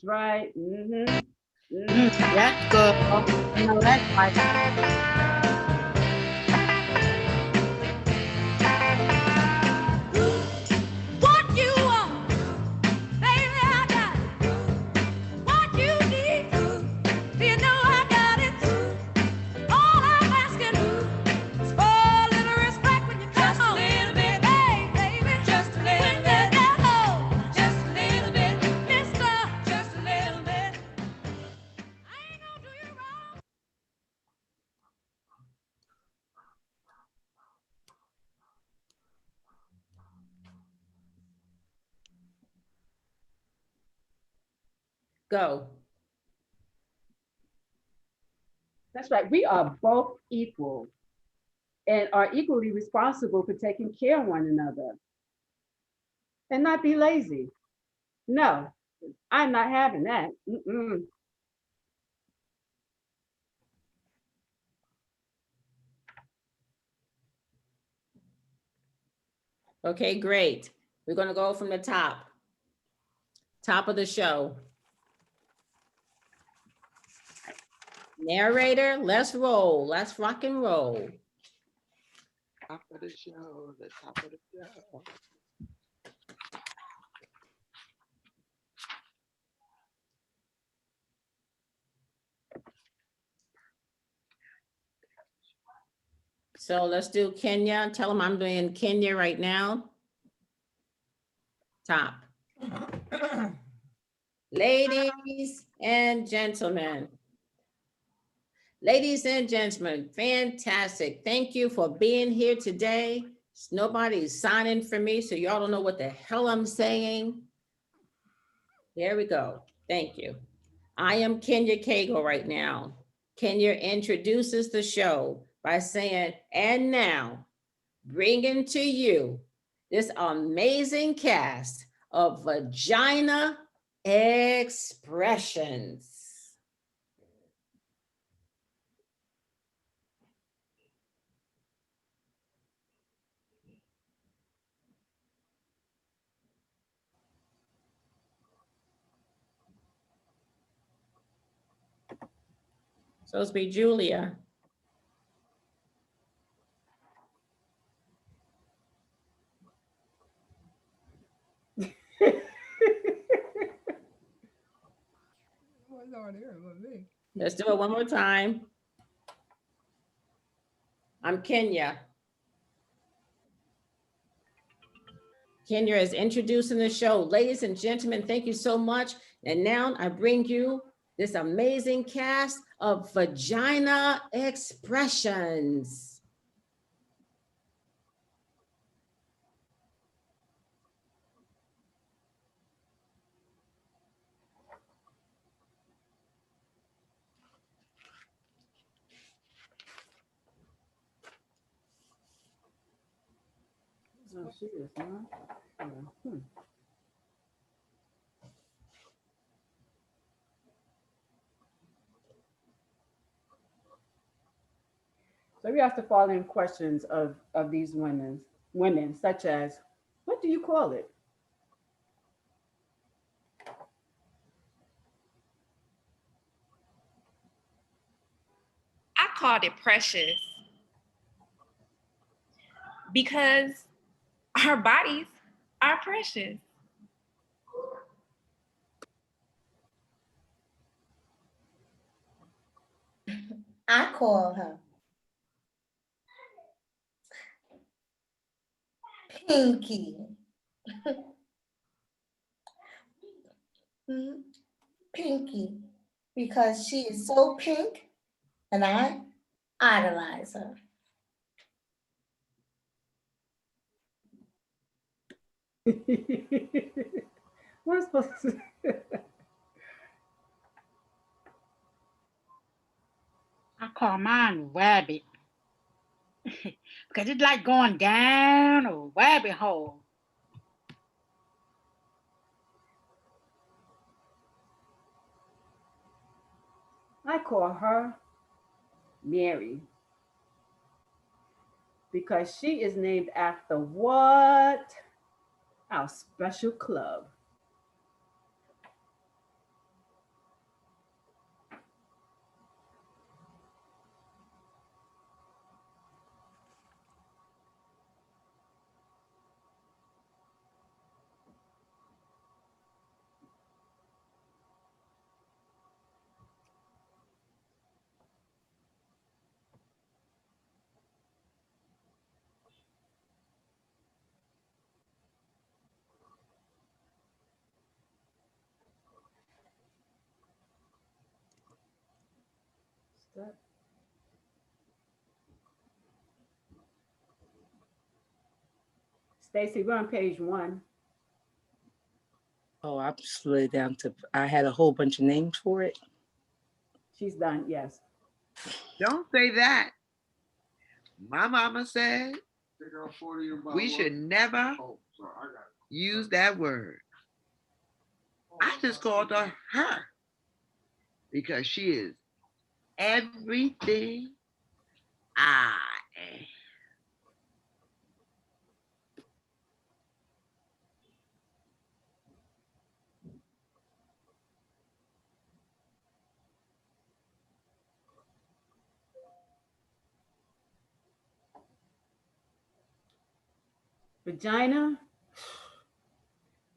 right. Mm-hmm. That's good. I know that's right. What you want, baby, I got it. What you need, you know I got it. All I'm asking is for a little respect when you come home. Just a little bit, hey, baby. Just a little bit. When you get home, just a little bit. Mister, just a little bit. I ain't gonna do you wrong. Go. That's right. We are both equal and are equally responsible for taking care of one another and not be lazy. No, I'm not having that. Mm-mm. Okay, great. We're going to go from the top. Top of the show. Narrator, let's roll. Let's rock and roll. Top of the show, the top of the show. So let's do Kenya. Tell them I'm doing Kenya right now. Top. Ladies and gentlemen. Ladies and gentlemen, fantastic. Thank you for being here today. Nobody's signing for me, so y'all don't know what the hell I'm saying. There we go. Thank you. I am Kenya Cagle right now. Kenya introduces the show by saying, and now, bringing to you this amazing cast of Vagina Expressions. Supposed to be Julia. Let's do it one more time. I'm Kenya. Kenya is introducing the show. Ladies and gentlemen, thank you so much. And now I bring you this amazing cast of Vagina Expressions. Oh, she is not. Yeah. So we asked the following questions of these women, such as, what do you call it? I called it precious because our bodies are precious. I call her Pinky. Pinky, because she is so pink and I idolize her. We're supposed to. I call mine Rabbit because it's like going down a rabbit hole. I call her Mary because she is named after what? Our special club. Stacy, we're on page 1. Oh, I slid down to, I had a whole bunch of names for it. She's done, yes. Don't say that. My mama said we should never use that word. I just called her her because she is everything I am. Vagina,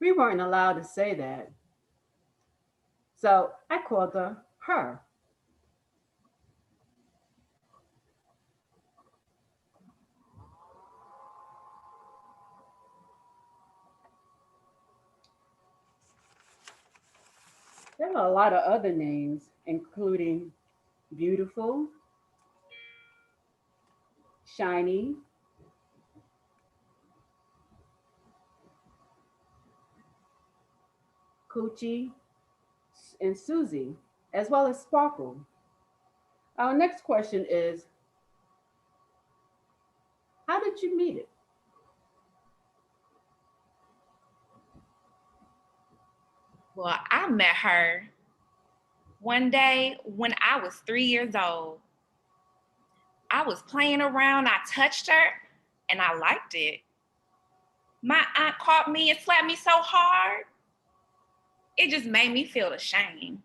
we weren't allowed to say that. So I called her her. There are a lot of other names, including beautiful, shiny, Coochie, and Susie, as well as Sparkle. Our next question is, how did you meet it? Well, I met her one day when I was 3 years old. I was playing around, I touched her, and I liked it. My aunt caught me and slapped me so hard, it just made me feel ashamed.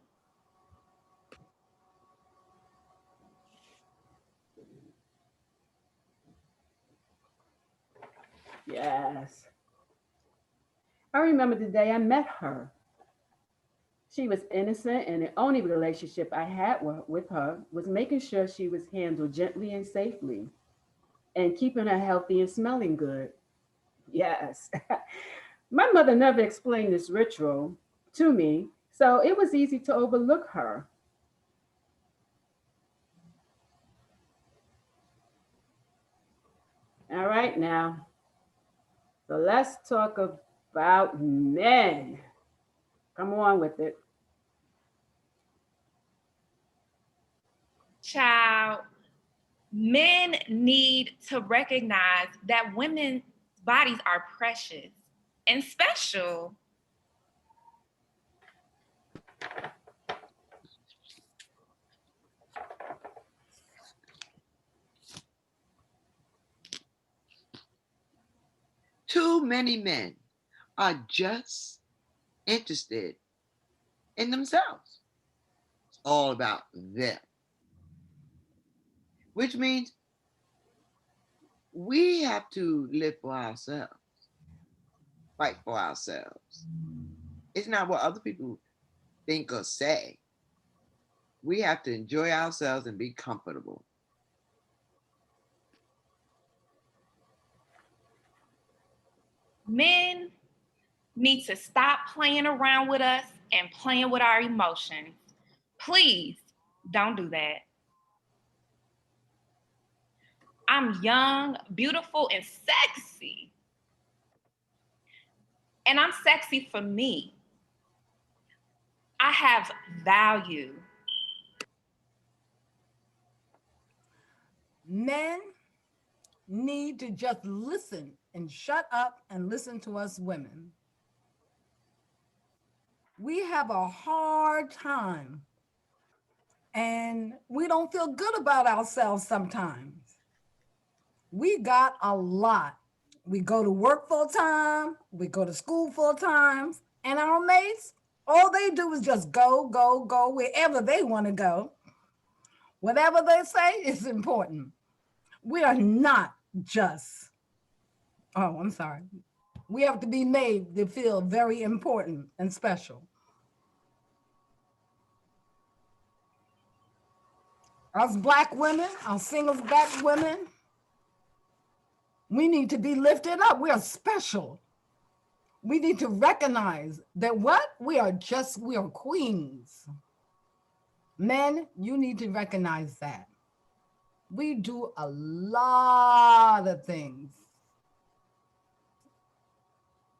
Yes. I remember the day I met her. She was innocent, and the only relationship I had with her was making sure she was handled gently and safely and keeping her healthy and smelling good. Yes. My mother never explained this ritual to me, so it was easy to overlook her. All right, now. So let's talk about men. Come on with it. Child, men need to recognize that women's bodies are precious and special. Too many men are just interested in themselves. It's all about them, which means we have to live for ourselves, fight for ourselves. It's not what other people think or say. We have to enjoy ourselves and be comfortable. Men need to stop playing around with us and playing with our emotions. Please don't do that. I'm young, beautiful, and sexy. And I'm sexy for me. I have value. Men need to just listen and shut up and listen to us women. We have a hard time and we don't feel good about ourselves sometimes. We got a lot. We go to work full time, we go to school full time, and our mates, all they do is just go, go, go wherever they want to go. Whatever they say is important. We are not just, oh, I'm sorry. We have to be made to feel very important and special. Us Black women, our single Black women, we need to be lifted up. We are special. We need to recognize that what? We are queens. Men, you need to recognize that. We do a lot of things.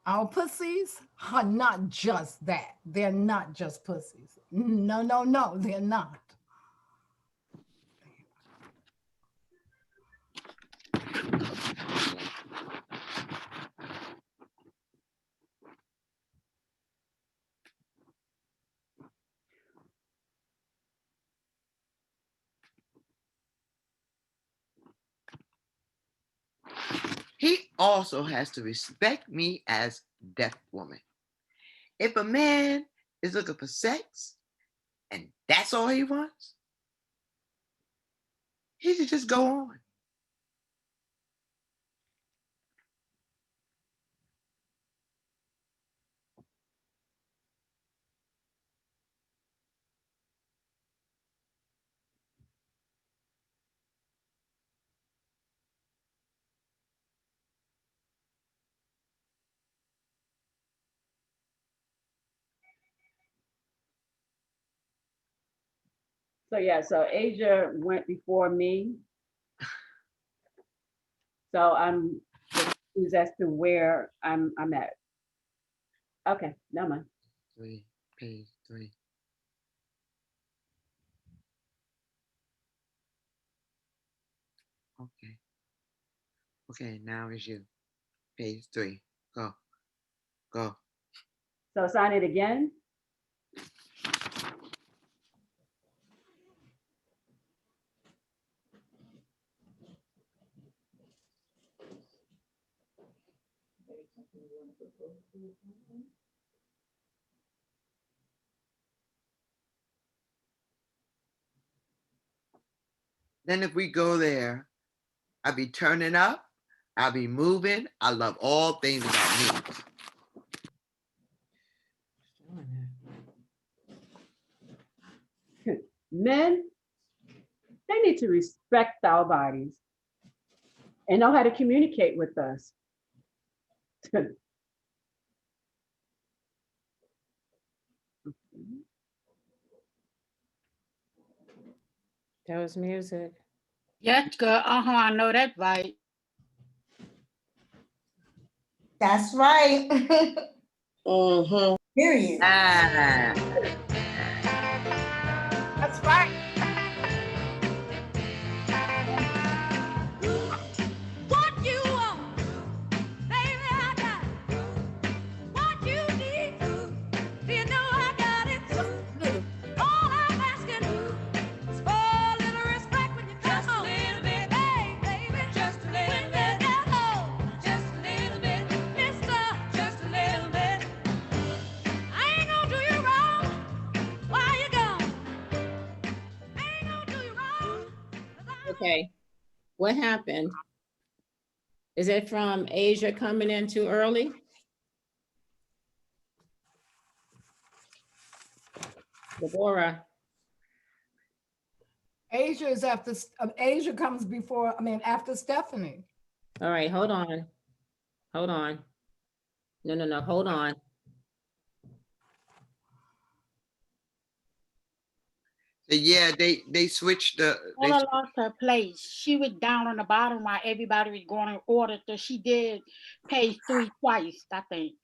Our pussies are not just that. They're not just pussies. No, no, no, they're not. He also has to respect me as deaf woman. If a man is looking for sex and that's all he wants, he should just go on. So yeah, so Asia went before me. So I'm confused as to where I'm at. Okay, never mind. Page 3. Okay. Okay, now it's you. Page 3. Go. Go. So sign it again. Then if we go there, I'll be turning up, I'll be moving. I love all things about me. Men, they need to respect our bodies and know how to communicate with us. That was music. Yes, girl. I know that's right. That's right. Mm-hmm. Period. Ah. That's right. What you want, baby, I got it. What you need, you know I got it. All I'm asking is for a little respect when you come home. Just a little bit, hey, baby. Just a little bit. When you get home, just a little bit. Mister, just a little bit. I ain't gonna do you wrong while you're gone. I ain't gonna do you wrong. 'Cause I Okay. What happened? Is it from Asia coming in too early? Deborah, Asia is after, Asia comes before, after Stephanie. all right, hold on. Hold on. No, hold on. Yeah, they switched the. Paula lost her place. She was down on the bottom while everybody was going in order. So she did page 3 twice, I think.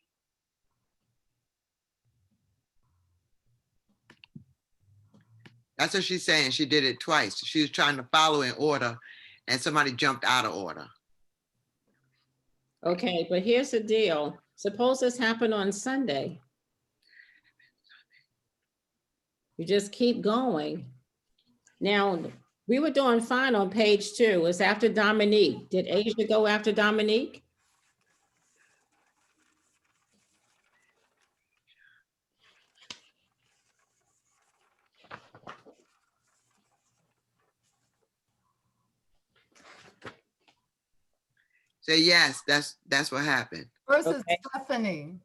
That's what she's saying. She did it twice. She was trying to follow in order, and somebody jumped out of order. Okay, but here's the deal. Suppose this happened on Sunday. You just keep going. Now, we were doing fine on page 2. It's after Dominique. Did Asia go after Dominique? Say yes, that's what happened. First Okay. it's Stephanie,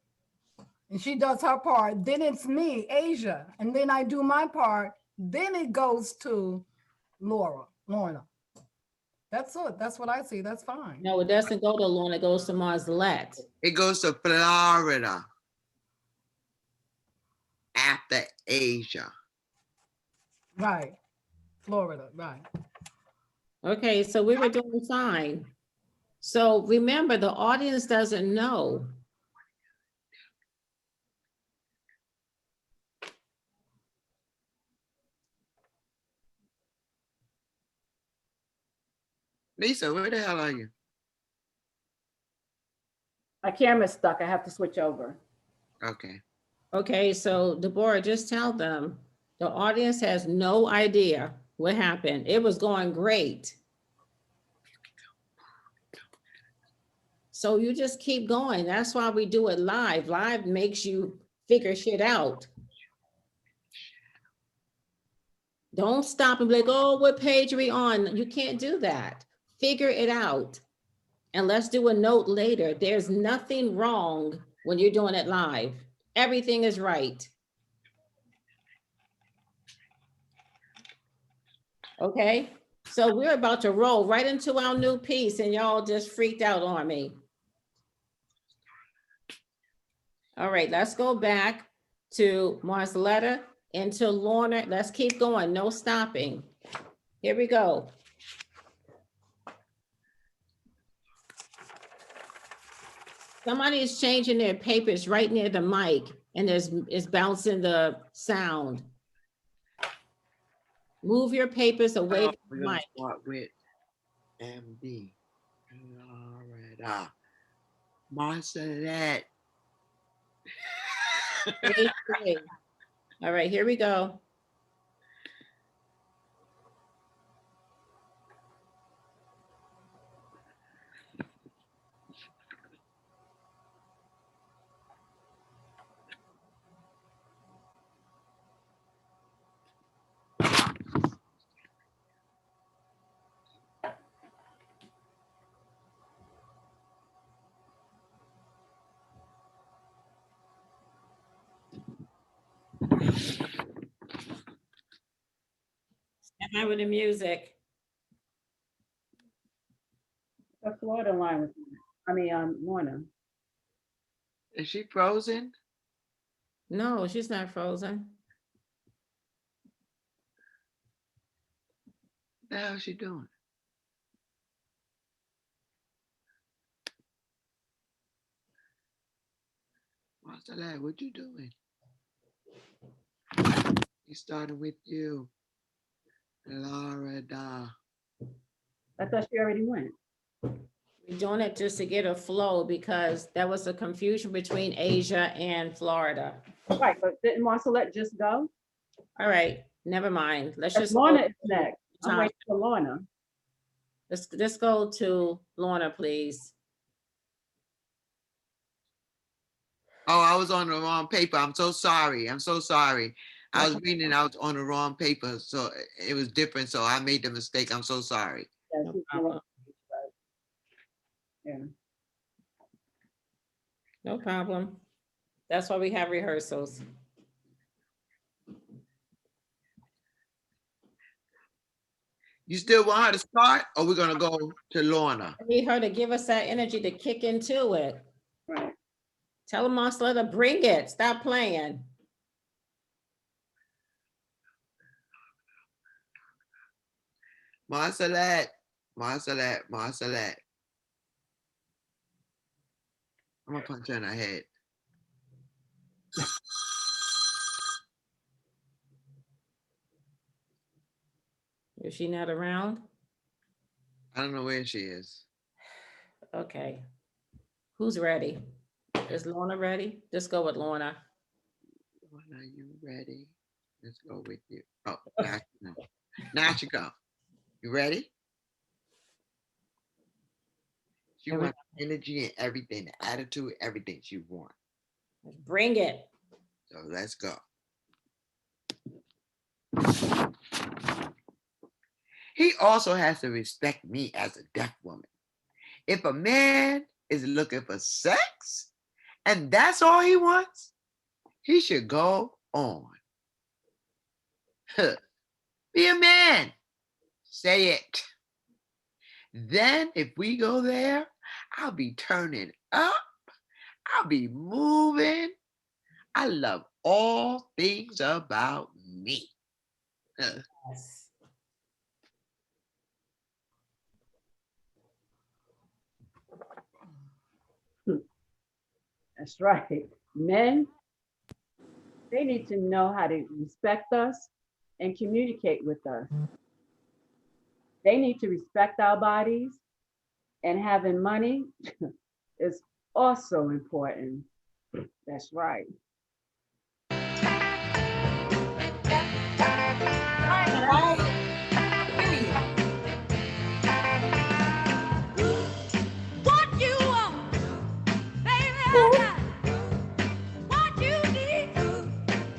and she does her part. Then it's me, Asia, and then I do my part. Then it goes to Lorna. That's it. That's what I see. That's fine. No, it doesn't go to Lorna, it goes to Marzelette. It goes to Florida after Asia. Right. Florida, right. Okay, so we were doing fine. So remember, the audience doesn't know. Lisa, where the hell are you? My camera's stuck. I have to switch over. Okay. Okay, so Deborah, just tell them, the audience has no idea what happened. It was going great. So you just keep going. That's why we do it live. Live makes you figure shit out. Don't stop and be like, oh, what page are we on? You can't do that. Figure it out. And let's do a note later. There's nothing wrong when you're doing it live. Everything is right. Okay, so we're about to roll right into our new piece and y'all just freaked out on me. All right, let's go back to Marceletta and to Lorna. Let's keep going, no stopping. Here we go. Somebody is changing their papers right near the mic and is bouncing the sound. Move your papers away from We're the gonna mic. start with MD. Florida. Marcelette. Great. All right, here we go. Stand by with the music. The Florida line was, Lorna. Is she frozen? No, she's not frozen. What the hell is she doing? Marcelette, what you doing? He started with you. Florida. I thought she already went. We're doing it just to get a flow because there was a confusion between Asia and Florida. Right, but didn't Marcelette just go? All right, never mind. Let's Because just Lorna go is next. I'm time. waiting for Lorna. Let's go to Lorna, please. Oh, I was on the wrong paper. I'm so sorry. I'm so sorry. I was reading out on the wrong paper, so it was different. So I made the mistake. I'm so sorry. Yeah, No she's problem. Yeah. No problem. That's why we have rehearsals. You still want her to start, or we're gonna go to Lorna? I need her to give us that energy to kick into it. Right. Tell them, Marceletta, bring it. Stop playing. Marcelette, Marcelette, Marcelette. I'm gonna punch her in her head. Is she not around? I don't know where she is. Okay. Who's ready? Is Lorna ready? Just go with Lorna. Lorna, are you ready? Let's go with you. Oh, now she go. Now she go. You ready? She Here we wants energy and everything, the attitude, everything she wants. Bring it. So let's go. He also has to respect me as a deaf woman. If a man is looking for sex and that's all he wants, he should go on. Be a man. Say it. Then if we go there, I'll be turning up. I'll be moving. I love all things about me. Yes. That's right. Men, they need to know how to respect us and communicate with us. They need to respect our bodies, and having money is also important. That's right. Right. Period. What you want, baby, I got it. What you need,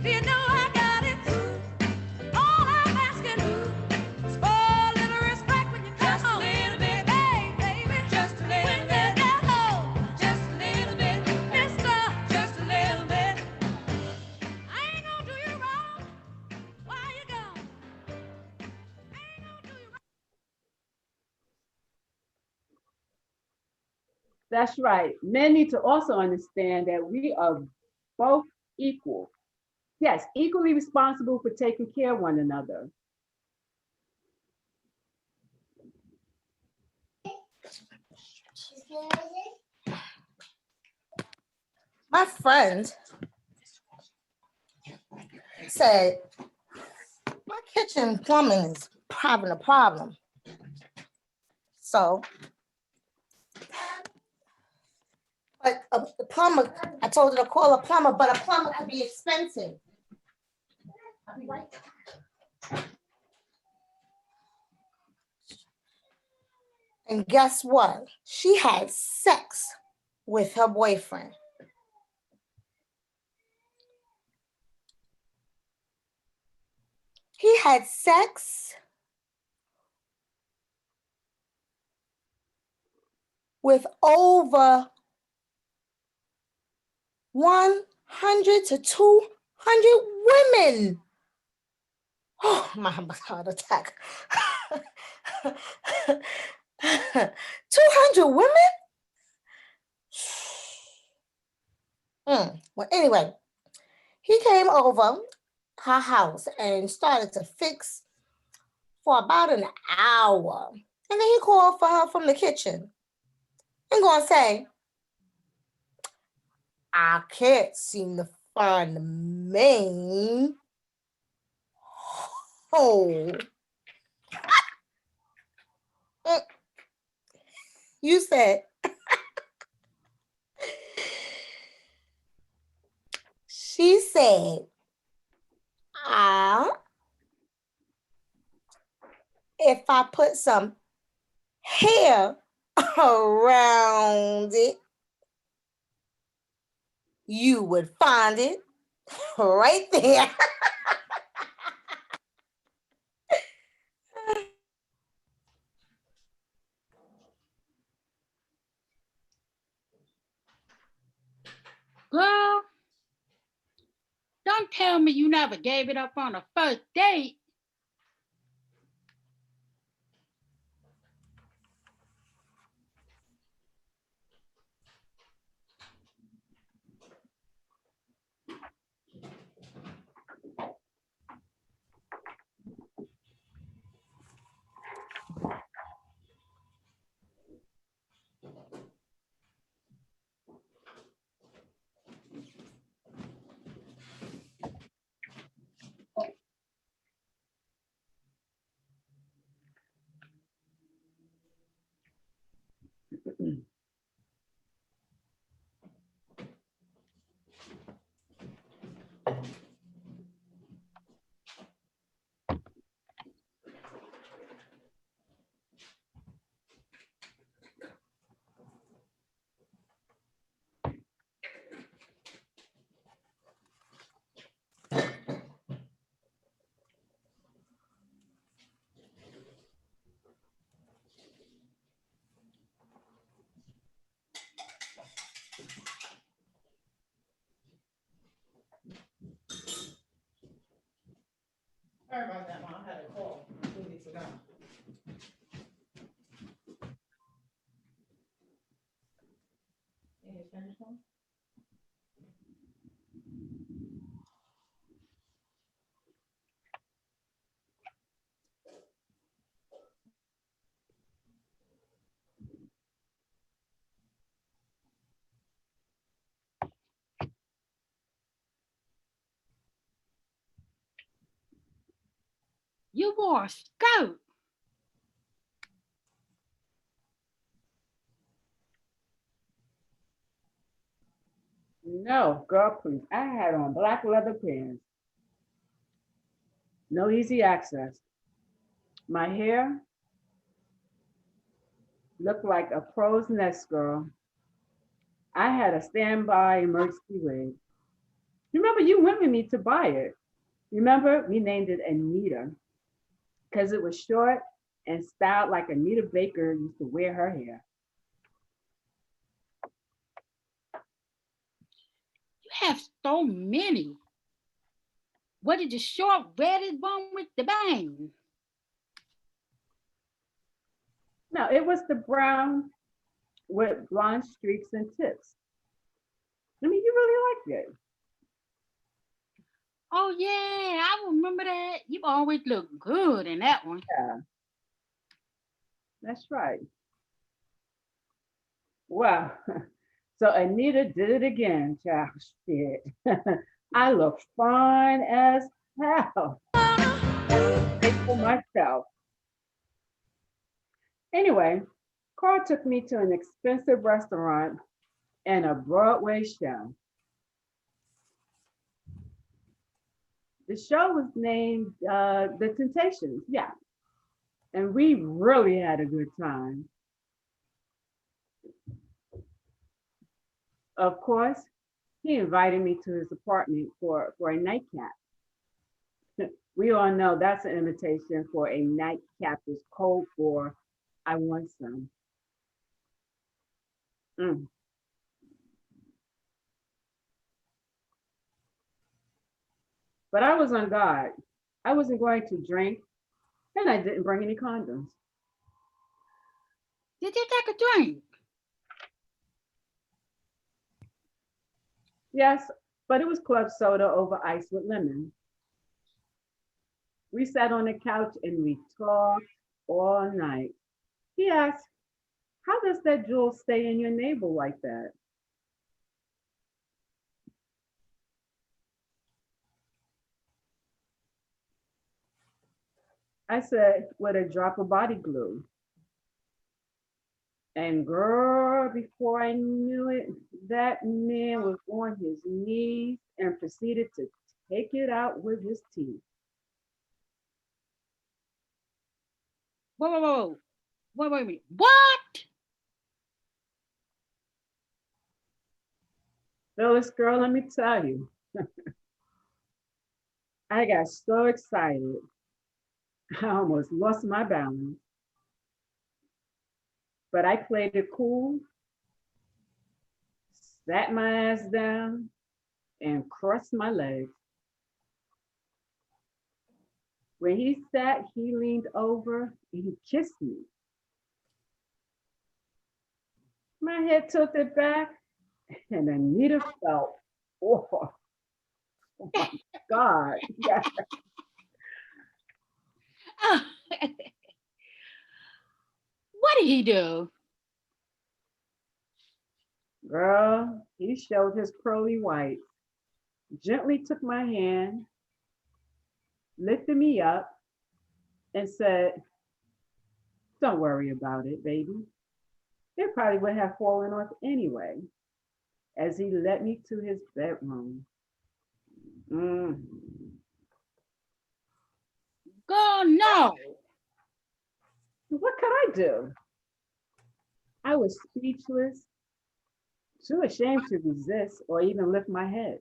you know I got it. All I'm asking is for a little respect when you come home. Just a little bit, hey, baby. Just a little when bit. You get home. Just a little bit, mister. Just a little bit. I ain't gonna do you wrong while you're gone. I ain't gonna do you wrong. That's right. Men need to also understand that we are both equal. Yes, equally responsible for taking care of one another. My friend said my kitchen plumbing is having a problem. So, but the plumber, I told her to call a plumber, but a plumber could be expensive. I'll be right back. And guess what? She had sex with her boyfriend. He had sex with over 100 to 200 women. Oh, my heart attack. 200 women? Well, anyway, he came over her house and started to fix for about an hour. And then he called for her from the kitchen. I'm going to say, I can't seem to find the main hole. You said, she said, if I put some hair around it, you would find it right there. Girl, don't tell me you never gave it up on a first date. Sorry about that, Mom. I had a call. We need to go. You finished one? You wore a skirt. No, girl, please. I had on black leather pants. No easy access. My hair looked like a crow's nest, girl. I had a standby emergency wig. Remember, you went with me to buy it. Remember, we named it Anita because it was short and styled like Anita Baker used to wear her hair. You have so many. What did the short red one with the bang? No, it was the brown with blonde streaks and tips. I mean, you really liked it. Oh yeah, I remember that. You always look good in that one. Yeah, that's right. Well, so Anita did it again, child. Shit. I look fine as hell. Take for myself. Anyway, Carl took me to an expensive restaurant and a Broadway show. The show was named The Temptations, yeah. And we really had a good time. Of course, he invited me to his apartment for a nightcap. We all know that's an invitation for a nightcap is code for I want some. Mm. But I was on guard. I wasn't going to drink, and I didn't bring any condoms. Did you take a drink? Yes, but it was club soda over ice with lemon. We sat on the couch and we talked all night. He asked, how does that jewel stay in your navel like that? I said, with a drop of body glue. And girl, before I knew it, that man was on his knees and proceeded to take it out with his teeth. Whoa. Wait a minute. What? Phyllis, girl, let me tell you, I got so excited. I almost lost my balance. But I played it cool, sat my ass down, and crossed my legs. When he sat, he leaned over and he kissed me. My head tilted back, and Anita felt, oh my God. Yeah. What did he do? Girl, he showed his pearly whites, gently took my hand, lifted me up, and said, don't worry about it, baby. It probably would have fallen off anyway, as he led me to his bedroom. Girl, no. What could I do? I was speechless, too ashamed to resist or even lift my head.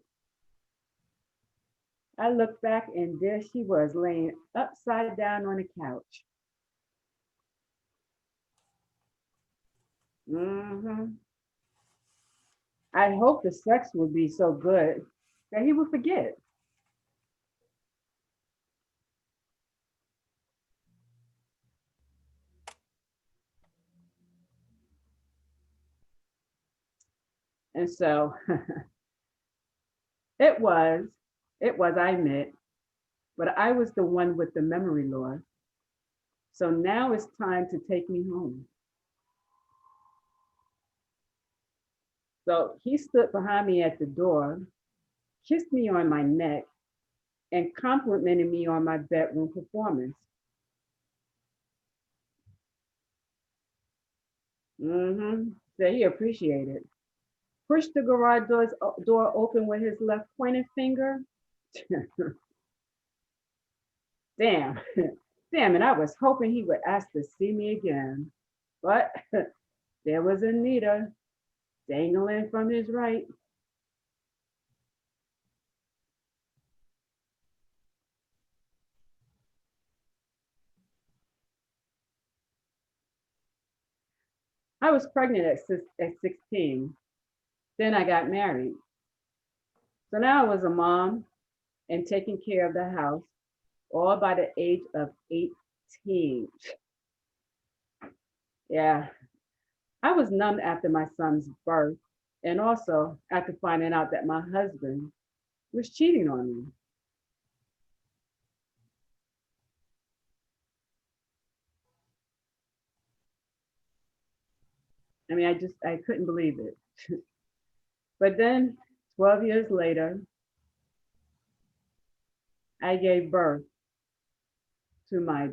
I looked back and there she was laying upside down on the couch. I hope the sex would be so good that he would forget. And so it was, I admit, but I was the one with the memory loss. So now it's time to take me home. So he stood behind me at the door, kissed me on my neck, and complimented me on my bedroom performance. Said he appreciated it. Pushed the garage door open with his left pointed finger. Damn, damn, and I was hoping he would ask to see me again. But there was Anita dangling from his right. I was pregnant at 16. Then I got married. So now I was a mom and taking care of the house, all by the age of 18. Yeah, I was numb after my son's birth and also after finding out that my husband was cheating on me. I mean, I couldn't believe it. But then 12 years later, I gave birth to my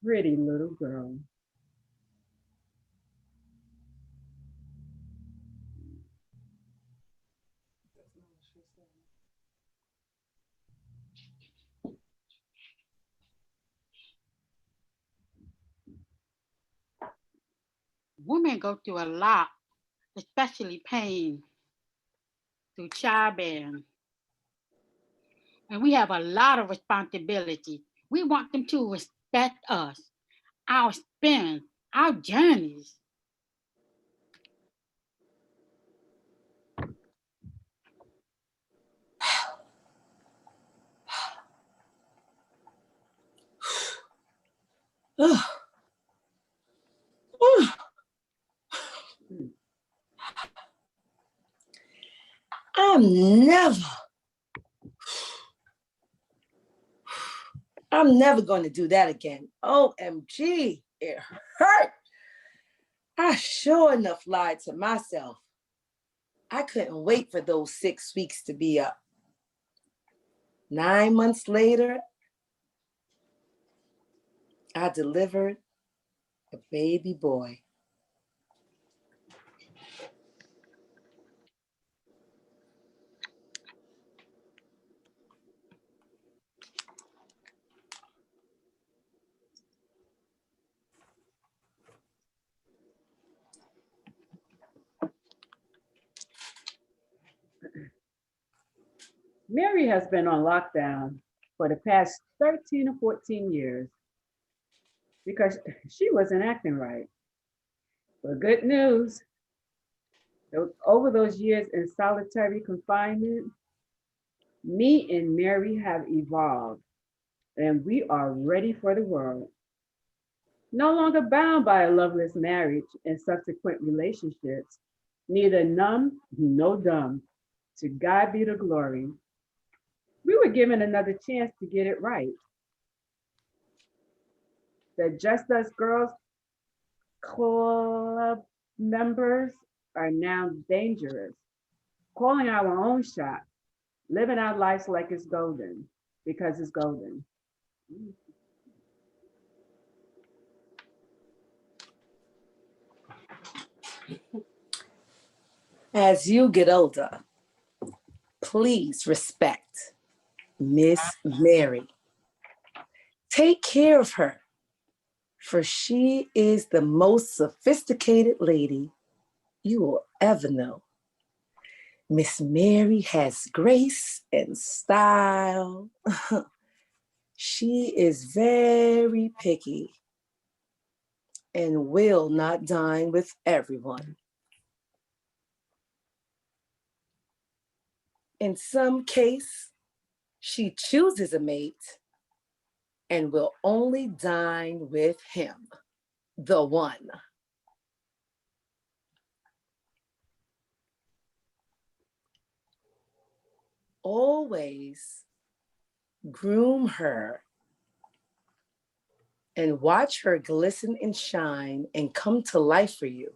pretty little girl. Women go through a lot, especially pain through childbearing. And we have a lot of responsibility. We want them to respect us, our experience, our journeys. I'm never going to do that again. OMG, it hurt. I sure enough lied to myself. I couldn't wait for those 6 weeks to be up. 9 months later, I delivered a baby boy. Mary has been on lockdown for the past 13 or 14 years because she wasn't acting right. But good news, over those years in solitary confinement, me and Mary have evolved and we are ready for the world. No longer bound by a loveless marriage and subsequent relationships, neither numb nor dumb. To God be the glory. We were given another chance to get it right. The Just Us Girls Club members are now dangerous, calling our own shot, living our lives like it's golden, because it's golden. As you get older, please respect Miss Mary. Take care of her, for she is the most sophisticated lady you will ever know. Miss Mary has grace and style. She is very picky and will not dine with everyone. In some case, she chooses a mate and will only dine with him, the one. Always groom her and watch her glisten and shine and come to life for you.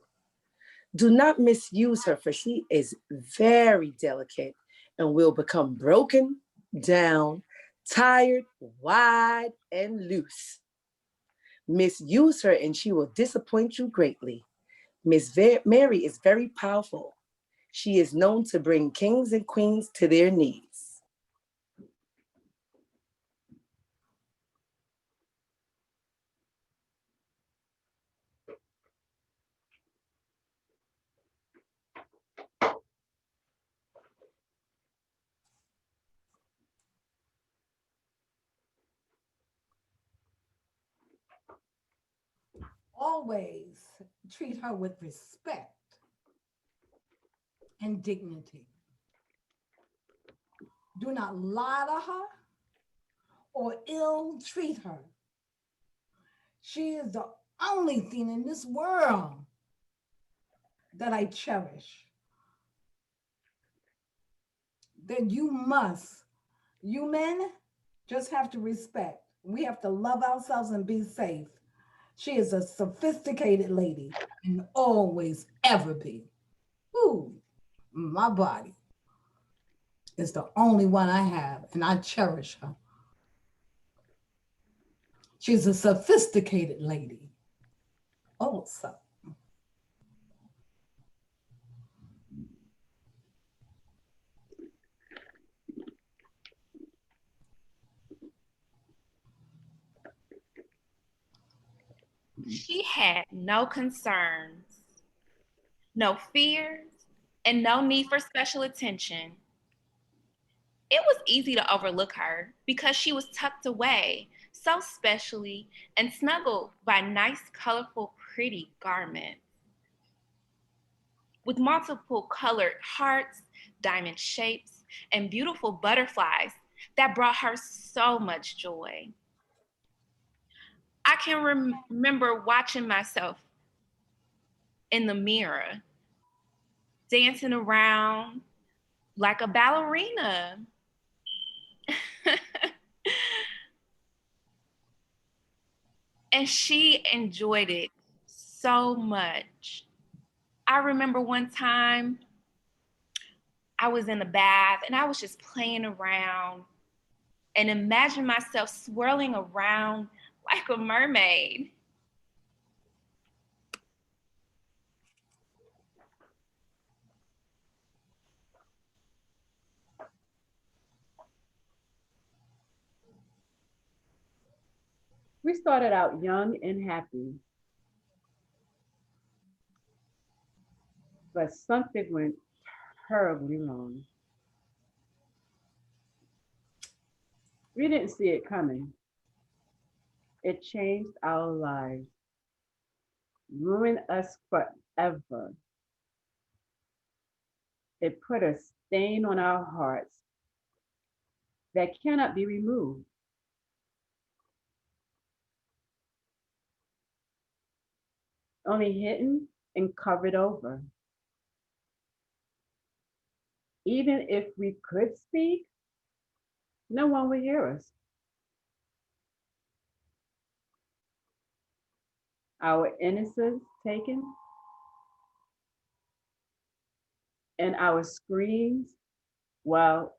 Do not misuse her, for she is very delicate and will become broken down tired, wide, and loose. Misuse her and she will disappoint you greatly. Mary is very powerful. She is known to bring kings and queens to their knees. Always treat her with respect and dignity. Do not lie to her or ill treat her. She is the only thing in this world that I cherish. That you men just have to respect. We have to love ourselves and be safe. She is a sophisticated lady and always ever be. Ooh, my body is the only one I have, and I cherish her. She's a sophisticated lady. Also. She had no concerns, no fears, and no need for special attention. It was easy to overlook her because she was tucked away so specially and snuggled by nice, colorful, pretty garments with multiple colored hearts, diamond shapes, and beautiful butterflies that brought her so much joy. I can remember watching myself in the mirror, dancing around like a ballerina. And she enjoyed it so much. I remember one time I was in the bath and I was just playing around and imagine myself swirling around like a mermaid. We started out young and happy, but something went terribly wrong. We didn't see it coming. It changed our lives, ruined us forever. It put a stain on our hearts that cannot be removed. Only hidden and covered over. Even if we could speak, no one would hear us. Our innocence taken, and our screams, well,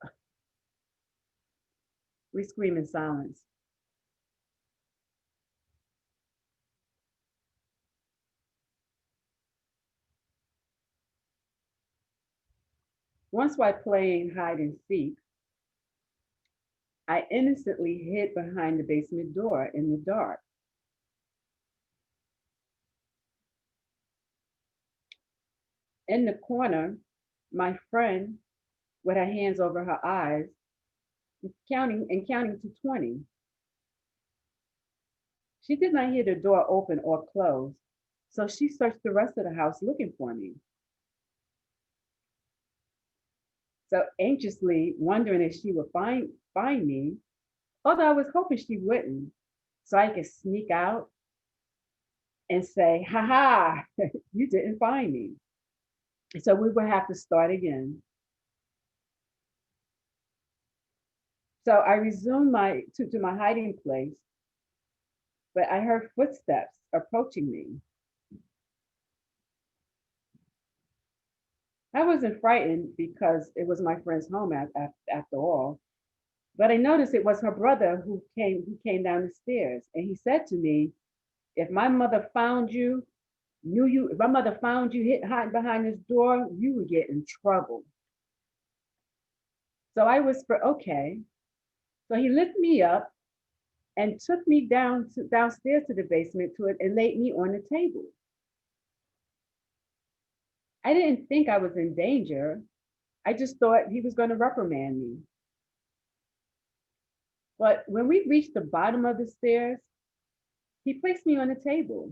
we scream in silence. Once while playing hide and seek, I innocently hid behind the basement door in the dark. In the corner, my friend, with her hands over her eyes, counting to 20. She did not hear the door open or close, so she searched the rest of the house looking for me. So anxiously wondering if she would find me, although I was hoping she wouldn't, so I could sneak out and say, "Ha ha, you didn't find me." So we would have to start again. So I resumed to my hiding place, but I heard footsteps approaching me. I wasn't frightened because it was my friend's home after all, But I noticed it was her brother who came down the stairs. And he said to me, if my mother found you, if my mother found you hiding behind this door, you would get in trouble. So I whispered, okay. So he lifted me up and took me downstairs to the basement and laid me on the table. I didn't think I was in danger. I just thought he was going to reprimand me. But when we reached the bottom of the stairs, he placed me on the table.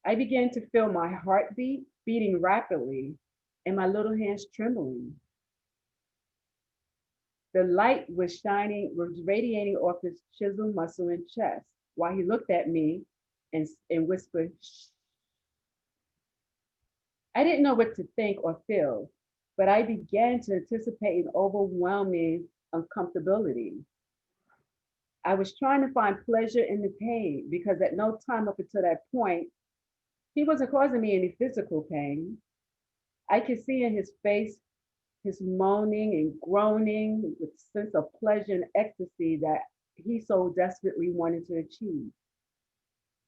I began to feel my heartbeat beating rapidly and my little hands trembling. The light was radiating off his chiseled muscle and chest while he looked at me and whispered, shh. I didn't know what to think or feel, but I began to anticipate an overwhelming uncomfortability. I was trying to find pleasure in the pain because at no time up until that point, he wasn't causing me any physical pain. I could see in his face his moaning and groaning with a sense of pleasure and ecstasy that he so desperately wanted to achieve.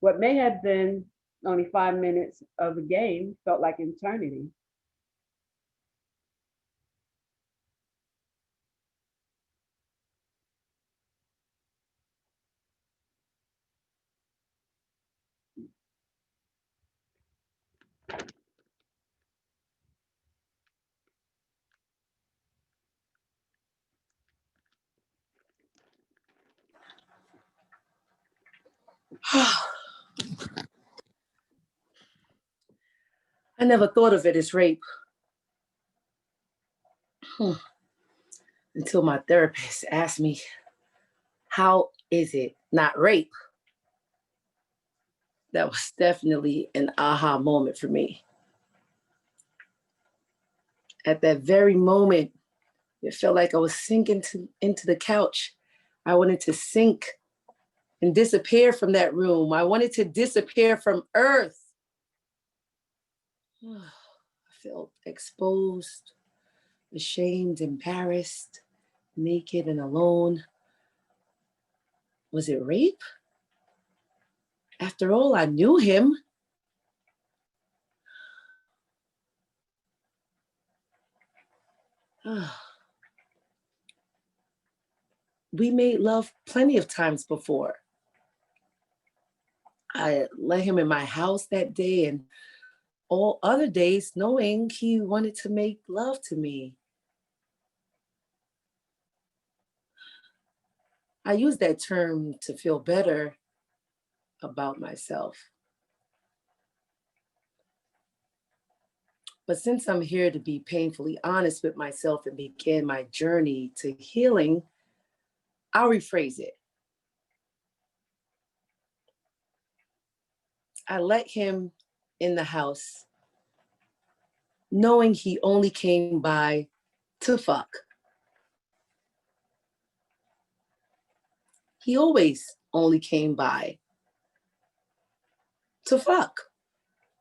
What may have been only 5 minutes of a game felt like eternity. I never thought of it as rape until my therapist asked me, how is it not rape? That was definitely an aha moment for me. At that very moment, it felt like I was sinking into the couch. I wanted to sink and disappear from that room. I wanted to disappear from earth. I felt exposed, ashamed, embarrassed, naked and alone. Was it rape? After all, I knew him. We made love plenty of times before. I let him in my house that day and all other days knowing he wanted to make love to me. I use that term to feel better about myself. But since I'm here to be painfully honest with myself and begin my journey to healing, I'll rephrase it. I let him in the house knowing he only came by to fuck. He always only came by to fuck.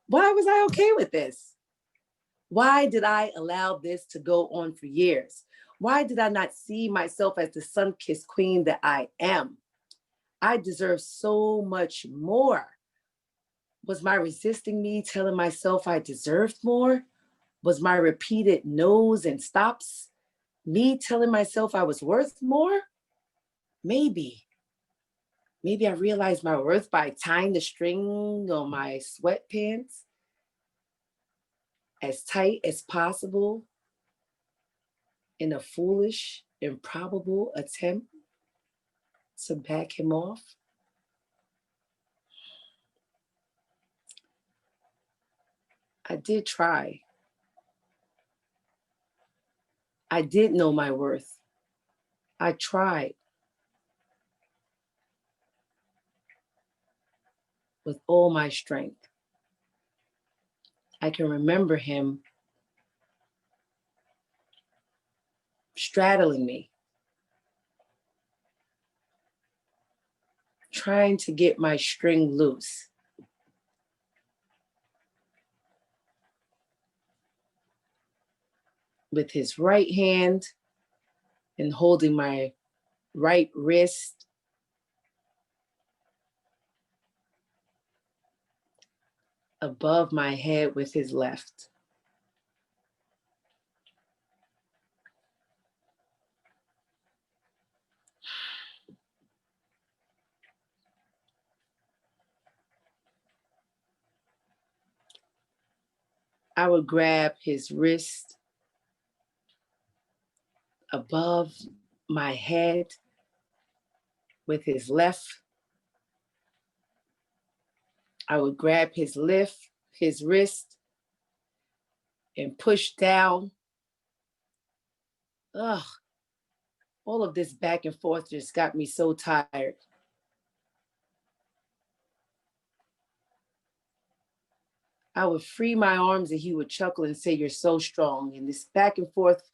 Why was I okay with this? Why did I allow this to go on for years? Why did I not see myself as the sun-kissed queen that I am? I deserve so much more. Was my resisting me telling myself I deserved more? Was my repeated no's and stops me telling myself I was worth more? Maybe. Maybe I realized my worth by tying the string on my sweatpants as tight as possible in a foolish, improbable attempt to back him off. I did try. I did know my worth. I tried. With all my strength. I can remember him straddling me, trying to get my string loose. With his right hand and holding my right wrist above my head with his left. I would grab his wrist above my head with his left. I would grab his wrist, and push down. Ugh, all of this back and forth just got me so tired. I would free my arms and he would chuckle and say, "You're so strong." And this back and forth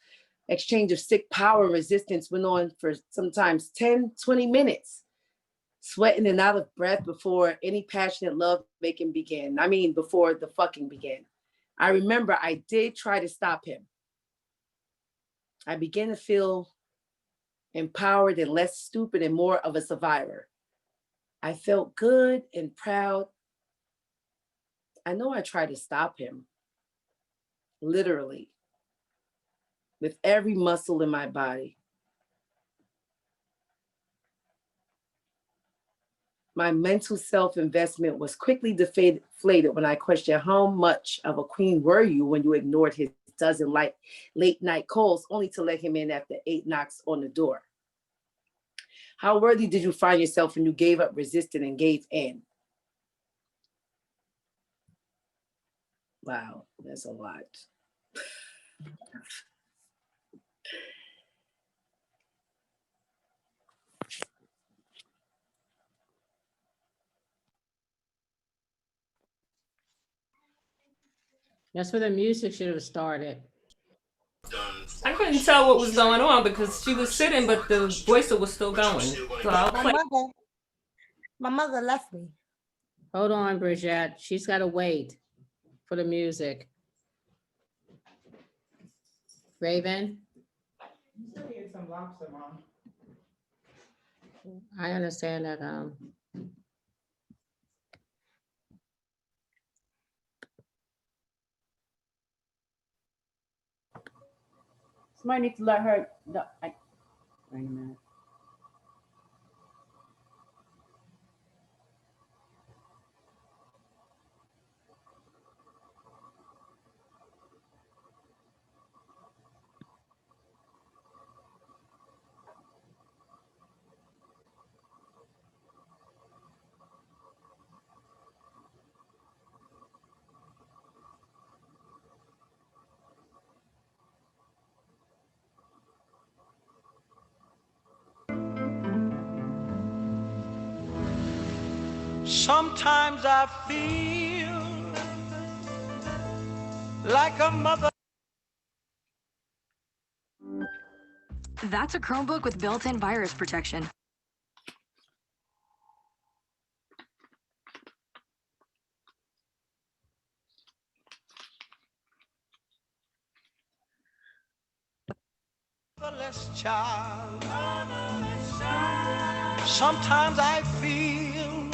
exchange of sick power and resistance went on for sometimes 10, 20 minutes, sweating and out of breath before any passionate love making began. I mean, before the fucking began. I remember I did try to stop him. I began to feel empowered and less stupid and more of a survivor. I felt good and proud. I know I tried to stop him, literally, with every muscle in my body. My mental self-investment was quickly deflated when I questioned how much of a queen were you when you ignored his dozen late night calls only to let him in after 8 knocks on the door. How worthy did you find yourself when you gave up resisting and gave in? Wow, that's a lot. That's where the music should have started. I couldn't tell what was going on because she was sitting, but the voiceover was still going. So I'll play. My mother left me. Hold on, Bridget. She's got to wait for the music. Raven? You still need some lobster, Mom. I understand that. Somebody needs to let her. No, wait a minute. Sometimes I feel like a mother. That's a Chromebook with built-in virus protection. Motherless child. Sometimes I feel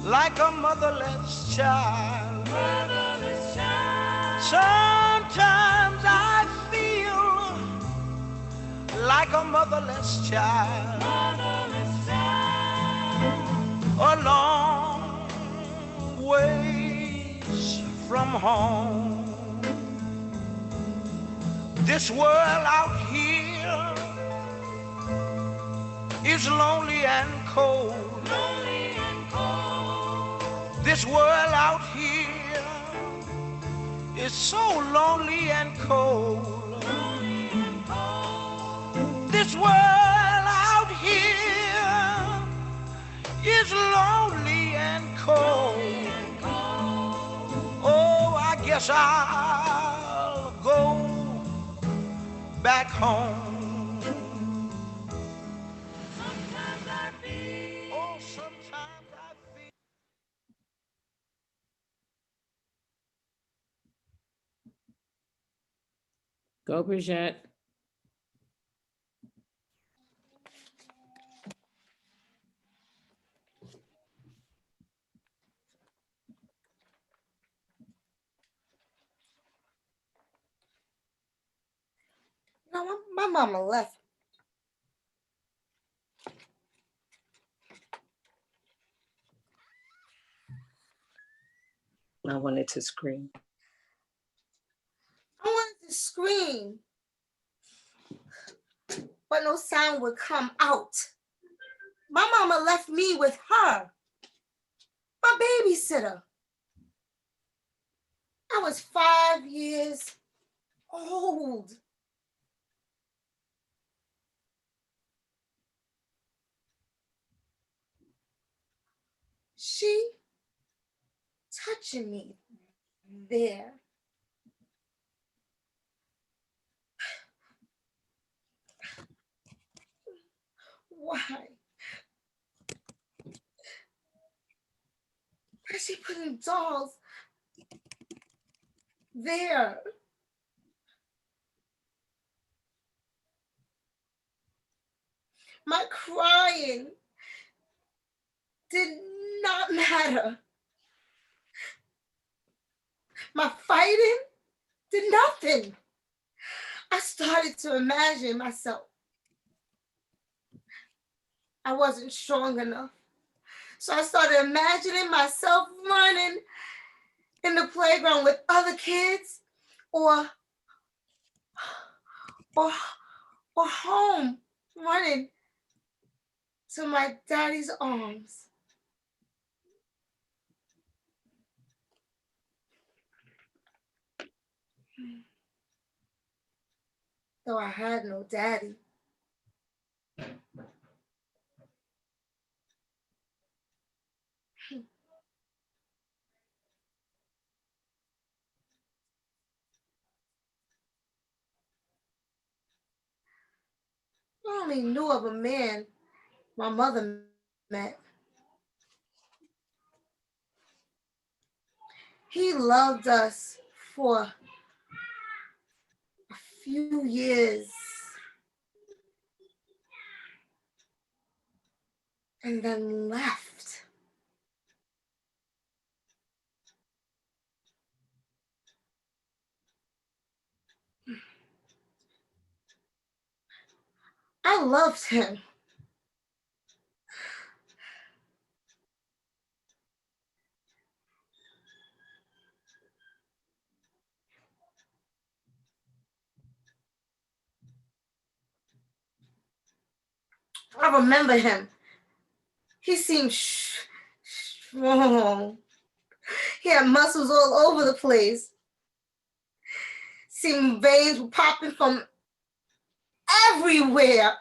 like a motherless child. Sometimes I feel like a motherless child. A long ways from home. This world out here is lonely and cold. This world out here is so lonely and cold. This world out here is lonely and cold. Oh, I guess I'll go back home. Sometimes I feel, oh, sometimes I feel. Go, Bridget. my mama left. I wanted to scream. I wanted to scream, but no sound would come out. My mama left me with her, my babysitter. I was 5 years old. She touching me there. Why? Why is she putting dolls there? My crying did not matter. My fighting did nothing. I started to imagine myself. I wasn't strong enough. So I started imagining myself running in the playground with other kids or home running to my daddy's arms. Though I had no daddy. I only knew of a man my mother met. He loved us for a few years and then left. I loved him. I remember him. He seemed strong. He had muscles all over the place. Seemed veins were popping from everywhere.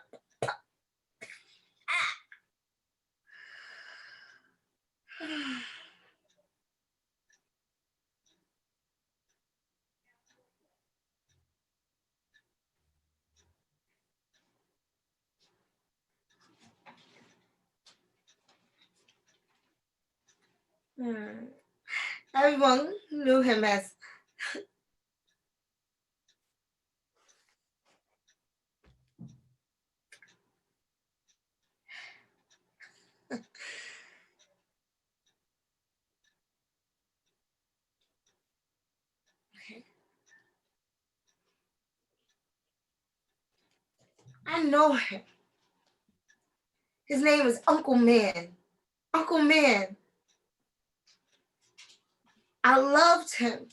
Everyone knew him as I know him. His name is Uncle Man. Uncle Man. I loved him.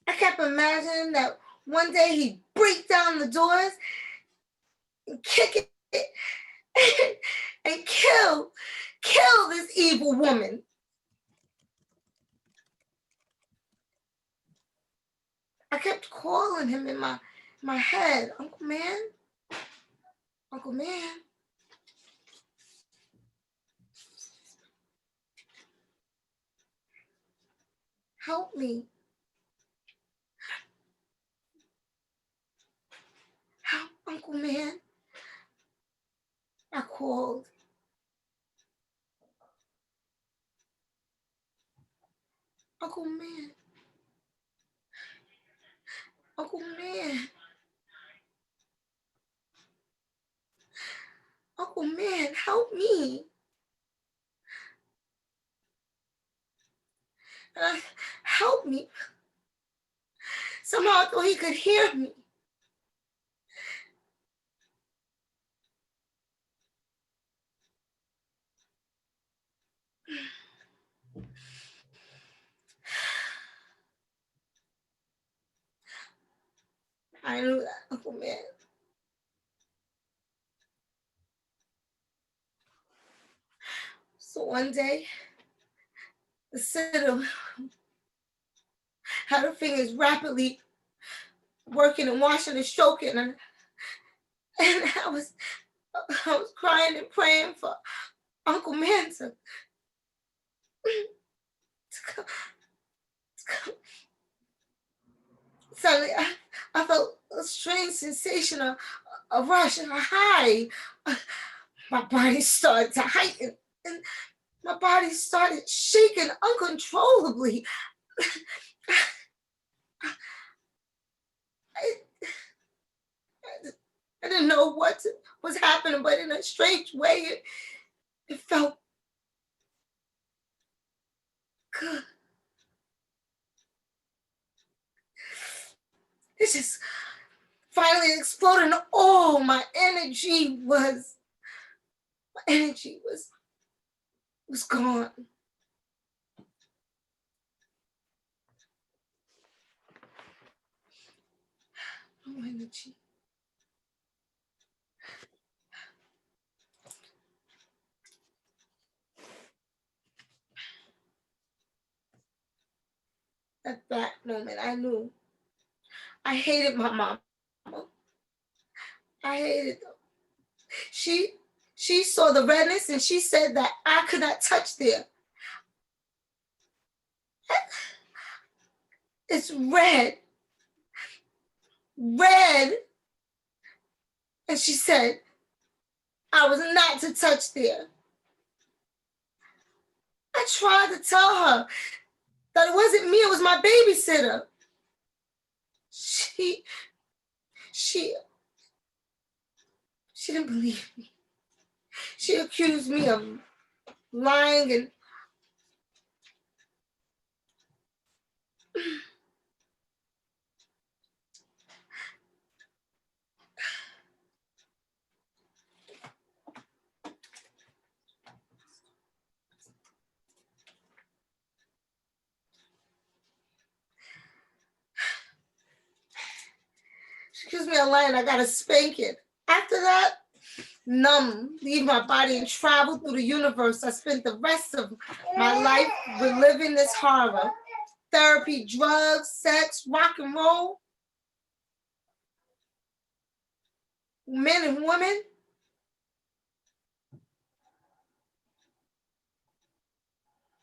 I kept imagining that one day he'd break down the doors and kick it and kill this evil woman. I kept calling him in my head, Uncle Man, Uncle Man. Help me. Help, Uncle Man. I called. Uncle Man. Uncle Man. Uncle Man, help me. And I help me. Somehow I thought he could hear me. I knew that, Uncle Man. So one day, the sitter had her fingers rapidly working and washing and stroking, and I was crying and praying for Uncle Man to come. Suddenly, I felt a strange sensation, a rush, a high. My body started to heighten, and my body started shaking uncontrollably. I didn't know what was happening, but in a strange way, it felt good. It just finally exploded, and all my energy was gone. No energy. At that moment, I knew I hated my mom. I hated them. She saw the redness and she said that I could not touch there. It's red. Red. And she said I was not to touch there. I tried to tell her that it wasn't me, it was my babysitter. She didn't believe me. She accused me of lying and she accused me of lying. I got a spanking. After that, numb, leave my body and travel through the universe. I spent the rest of my life reliving this horror. Therapy, drugs, sex, rock and roll, men and women.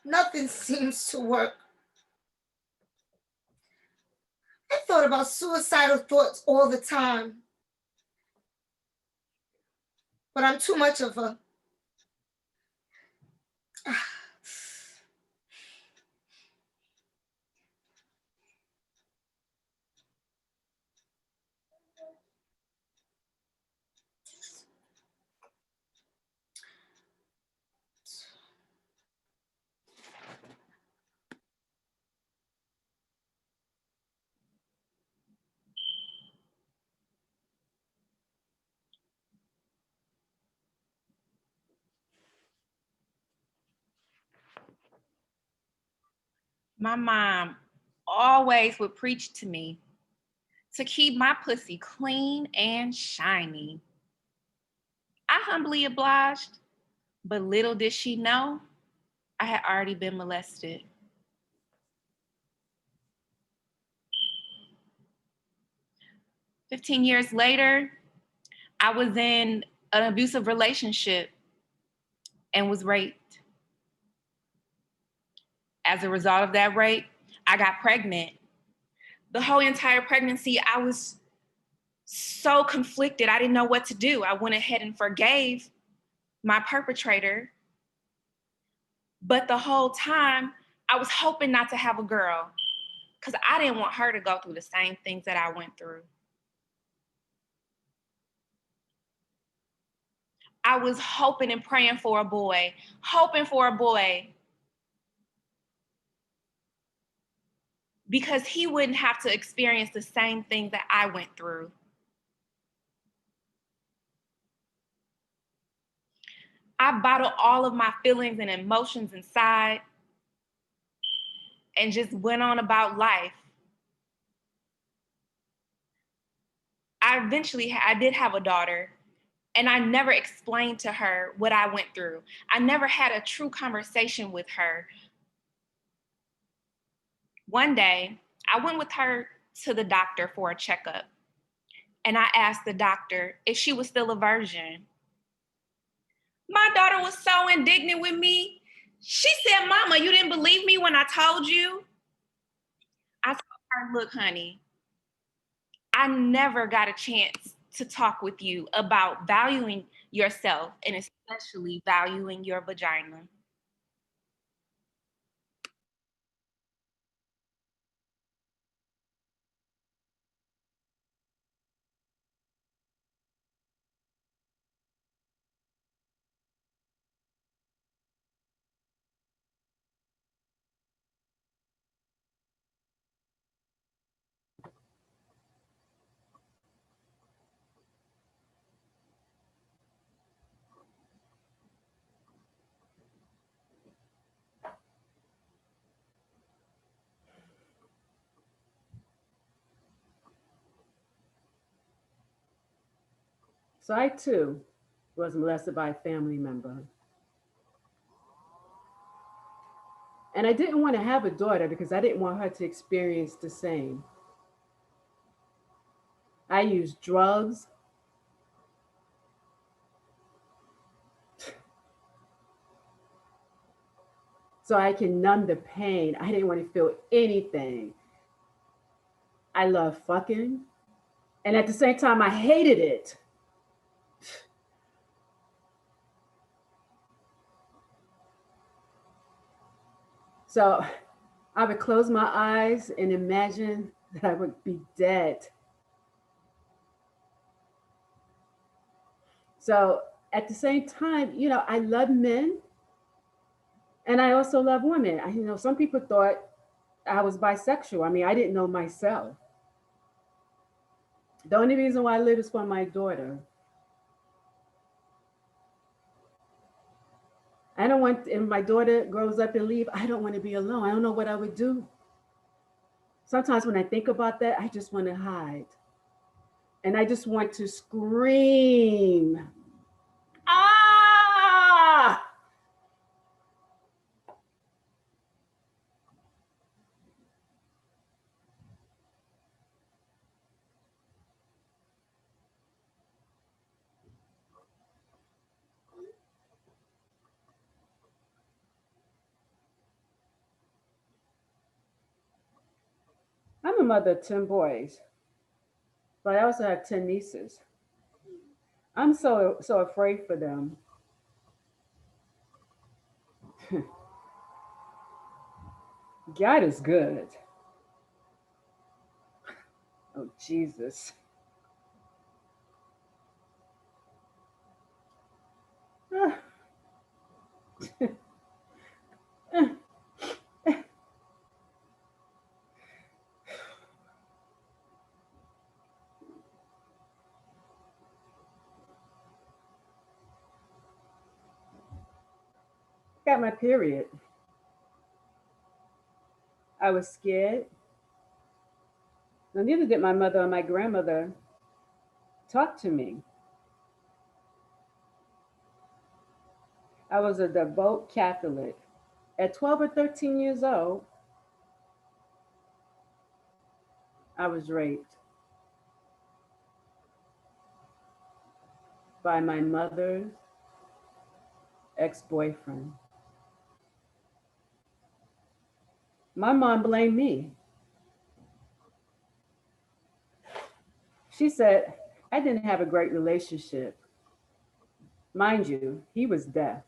Nothing seems to work. I thought about suicidal thoughts all the time. But I'm too much of a My mom always would preach to me to keep my pussy clean and shiny. I humbly obliged, but little did she know I had already been molested. "15 years later, I was in an abusive relationship and was raped. As a result of that rape, I got pregnant. The whole entire pregnancy, I was so conflicted. I didn't know what to do. I went ahead and forgave my perpetrator. But the whole time, I was hoping not to have a girl because I didn't want her to go through the same things that I went through. I was hoping and praying for a boy, hoping for a boy. because he wouldn't have to experience the same thing that I went through. I bottled all of my feelings and emotions inside and just went on about life. I did have a daughter, and I never explained to her what I went through. I never had a true conversation with her. One day, I went with her to the doctor for a checkup, and I asked the doctor if she was still a virgin. My daughter was so indignant with me. She said, "Mama, you didn't believe me when I told you?" I told her, "Look, honey, I never got a chance to talk with you about valuing yourself and especially valuing your vagina." So I too was molested by a family member. And I didn't want to have a daughter because I didn't want her to experience the same. I used drugs. So I can numb the pain. I didn't want to feel anything. I love fucking. And at the same time, I hated it. So I would close my eyes and imagine that I would be dead. So at the same time, I love men and I also love women. Some people thought I was bisexual. I mean, I didn't know myself. The only reason why I live is for my daughter. I don't want, if my daughter grows up and leave, I don't want to be alone. I don't know what I would do. Sometimes when I think about that, I just want to hide. And I just want to scream. Ah! I'm a mother of 10 boys, but I also have 10 nieces. I'm so afraid for them. God is good. Oh, Jesus. Got my period. I was scared. Now, neither did my mother or my grandmother talk to me. I was a devout Catholic. At 12 or 13 years old, I was raped by my mother's ex-boyfriend. My mom blamed me. She said I didn't have a great relationship. Mind you, he was deaf.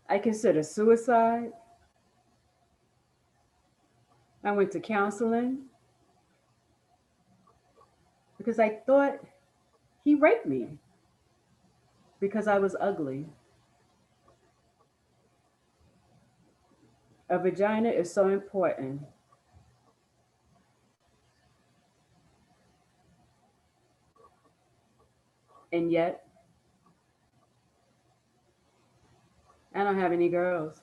I considered suicide. I went to counseling because I thought he raped me because I was ugly. A vagina is so important. And yet, I don't have any girls.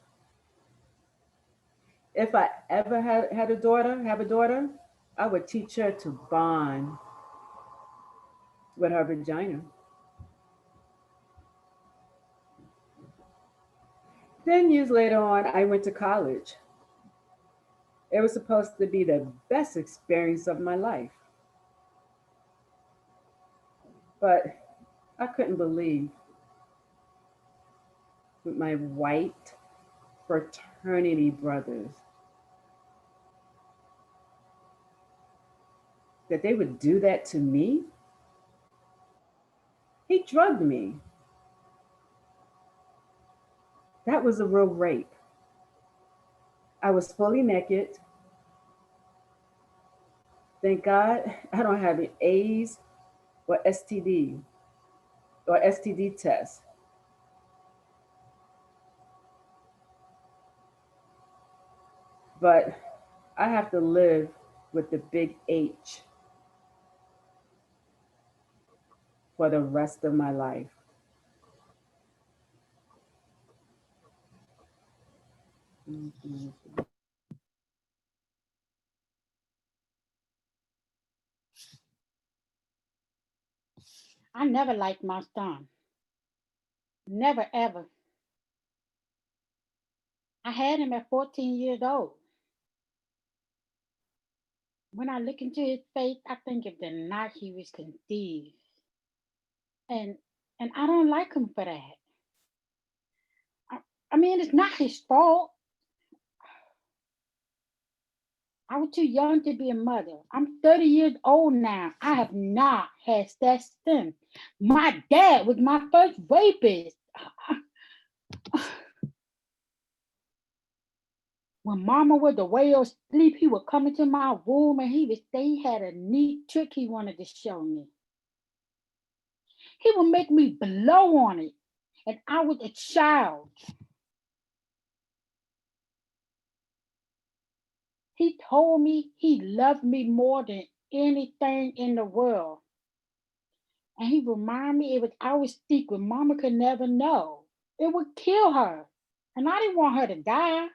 If I ever had a daughter, have a daughter, I would teach her to bond with her vagina. 10 years later on, I went to college. It was supposed to be the best experience of my life. But I couldn't believe with my white fraternity brothers that they would do that to me. He drugged me. That was a real rape. I was fully naked. Thank God I don't have an AIDS or STD test. But I have to live with the big H for the rest of my life. Mhm. I never liked my son. Never ever. I had him at 14 years old. When I look into his face, I think of the night he was conceived. And and I don't like him for that. I, I mean, it's not his fault. I was too young to be a mother. I'm 30 years old now. I have not had that sin. My dad was my first rapist. When mama was away or asleep, he would come into my room and he would say he had a neat trick he wanted to show me. He would make me blow on it. And I was a child. He told me he loved me more than anything in the world. And he reminded me it was our secret. Mama could never know. It would kill her. And I didn't want her to die.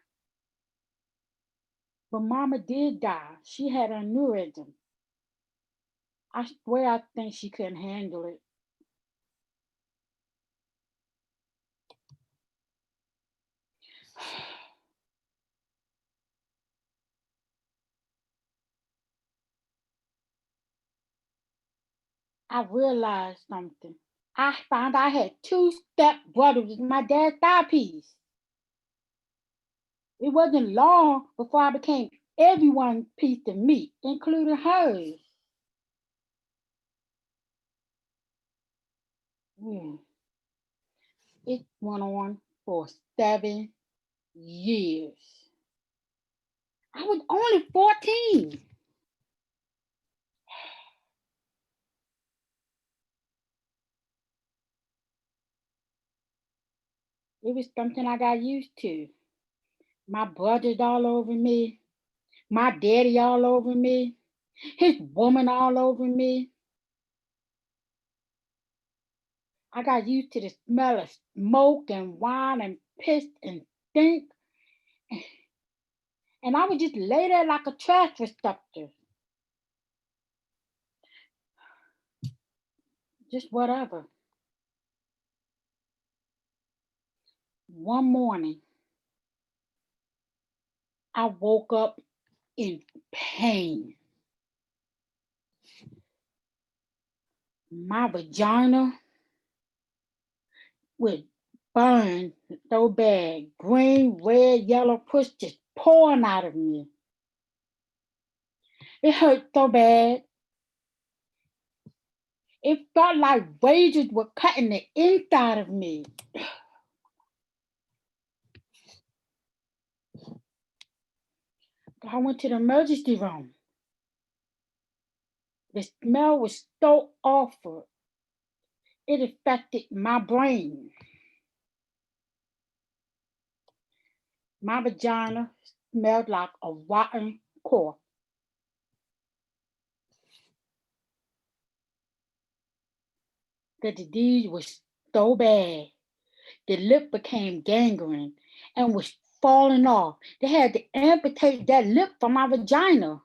But Mama did die. She had a aneurysm. I swear I think she couldn't handle it. I realized something. I found I had two step brothers with my dad's thigh piece. It wasn't long before I became everyone's piece of meat, including hers. Mm. It went on for 7 years. I was only 14. It was something I got used to. My brothers all over me, my daddy all over me, his woman all over me. I got used to the smell of smoke and wine and piss and stink. And I would just lay there like a trash receptor. Just whatever. One morning, I woke up in pain. My vagina was burned so bad. Green, red, yellow puss just pouring out of me. It hurt so bad. It felt like razors were cutting the inside of me. I went to the emergency room. The smell was so awful. It affected my brain. My vagina smelled like a rotten corpse. The disease was so bad, the lip became gangrene and was falling off. They had to amputate that lip from my vagina.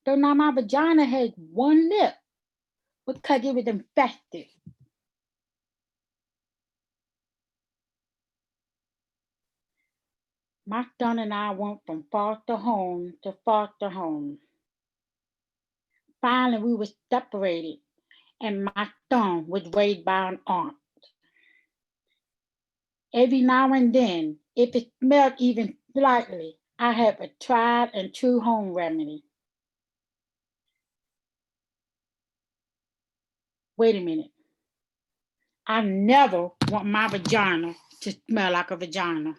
So now my vagina has one lip because it was infected. My son and I went from foster home to foster home. Finally, we were separated, and my son was raised by an aunt. Every now and then, if it smelled even slightly, I have a tried and true home remedy. Wait a minute. I never want my vagina to smell like a vagina.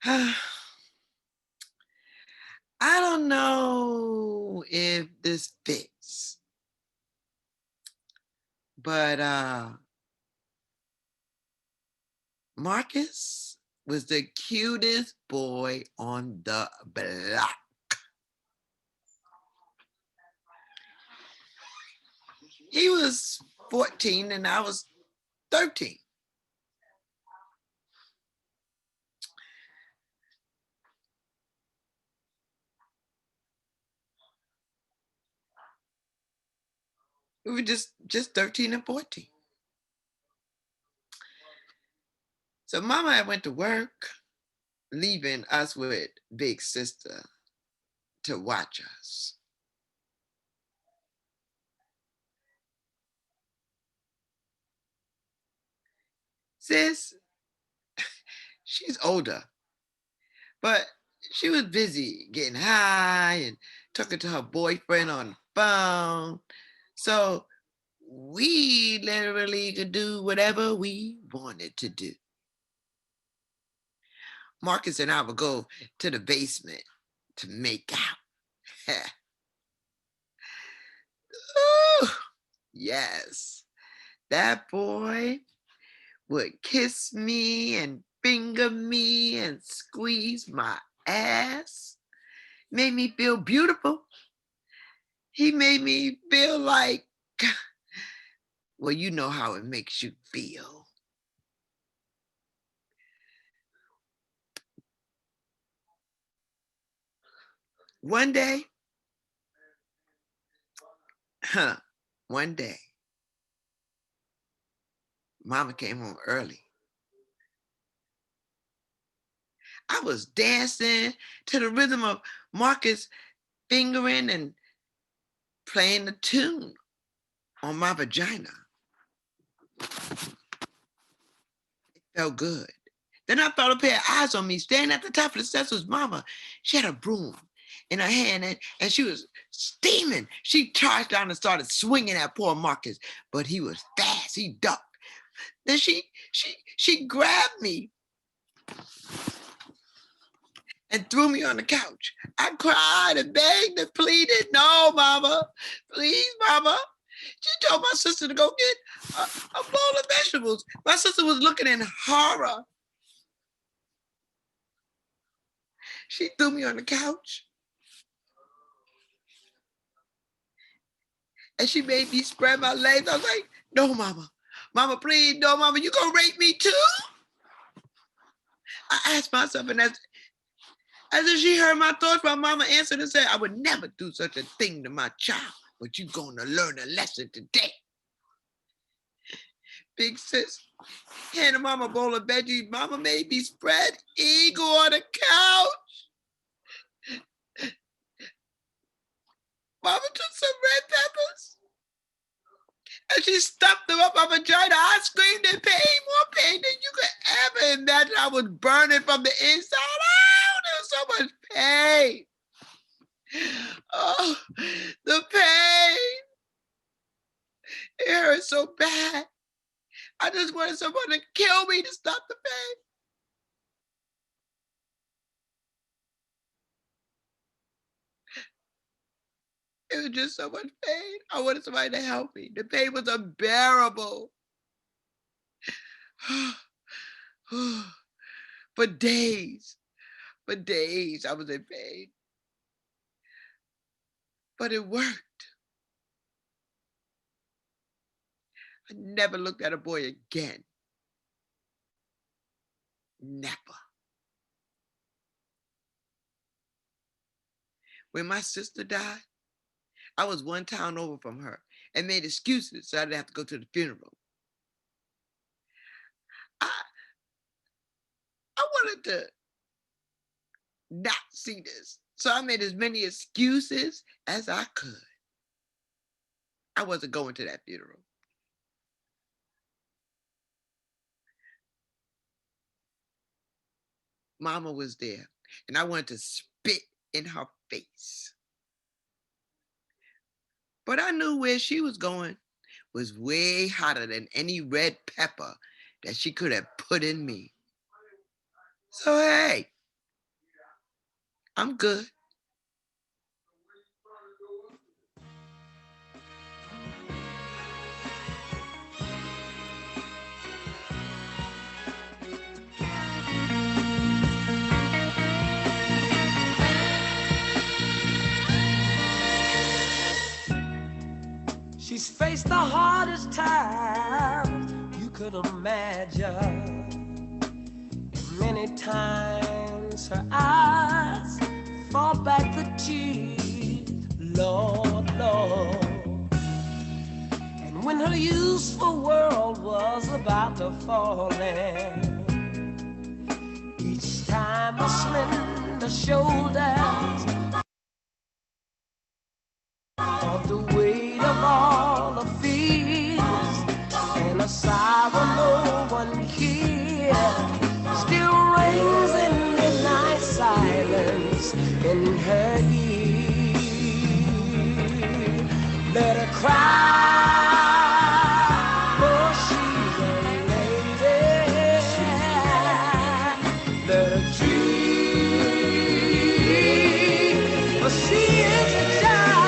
I don't know if this fits, but Marcus was the cutest boy on the block. He was 14 and I was 13. We were just 13 and 14. So Mama had went to work, leaving us with Big Sister to watch us. Sis, she's older, but she was busy getting high and talking to her boyfriend on the phone. So we literally could do whatever we wanted to do. Marcus and I would go to the basement to make out. Ooh, yes, that boy would kiss me and finger me and squeeze my ass. Made me feel beautiful. He made me feel like, well, you know how it makes you feel. One day, Mama came home early. I was dancing to the rhythm of Marcus fingering and playing the tune on my vagina. It felt good. Then I felt a pair of eyes on me. Standing at the top of the steps was Mama. She had a broom in her hand and she was steaming. She charged down and started swinging at poor Marcus, but he was fast. He ducked. Then she grabbed me and threw me on the couch. I cried and begged and pleaded, no, Mama, please, Mama. She told my sister to go get a bowl of vegetables. My sister was looking in horror. She threw me on the couch and she made me spread my legs. I was like, no, Mama. Mama, please, no, Mama, you gonna rape me too? I asked myself, and as if she heard my thoughts, my Mama answered and said, I would never do such a thing to my child, but you're gonna learn a lesson today. Big sis handed Mama a bowl of veggies. Mama made me spread eagle on the couch. Mama took some red peppers and she stuffed them up my vagina. I screamed in pain, more pain than you could ever imagine. I was burning from the inside out. There was so much pain. Oh, the pain. It hurt so bad. I just wanted someone to kill me to stop the pain. It was just so much pain. I wanted somebody to help me. The pain was unbearable. For days I was in pain. But it worked. I never looked at a boy again. Never. When my sister died, I was one town over from her and made excuses so I didn't have to go to the funeral. I wanted to not see this. So I made as many excuses as I could. I wasn't going to that funeral. Mama was there, and I wanted to spit in her face. But I knew where she was going was way hotter than any red pepper that she could have put in me. So hey, I'm good. She's faced the hardest time you could imagine. Many times her eyes fall back the teeth, Lord, Lord. And when her useful world was about to fall in, each time her slender shoulders of the weight of all the fears and a sorrow no one hears still rings in midnight silence in her ear. Let her cry, for she's a lady. Let her dream, for she is a child.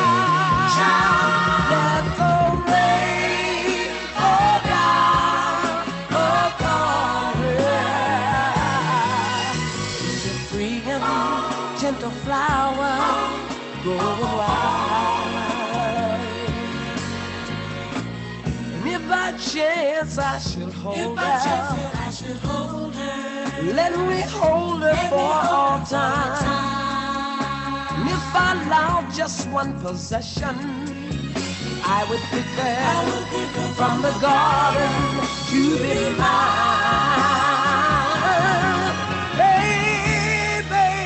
Let the rain fall down upon her. She's a free and gentle flower growing wild. And if by chance I should hold her, let me hold her for all time. And if I allow just one possession, I would pick her from the garden to be mine. Hey, baby.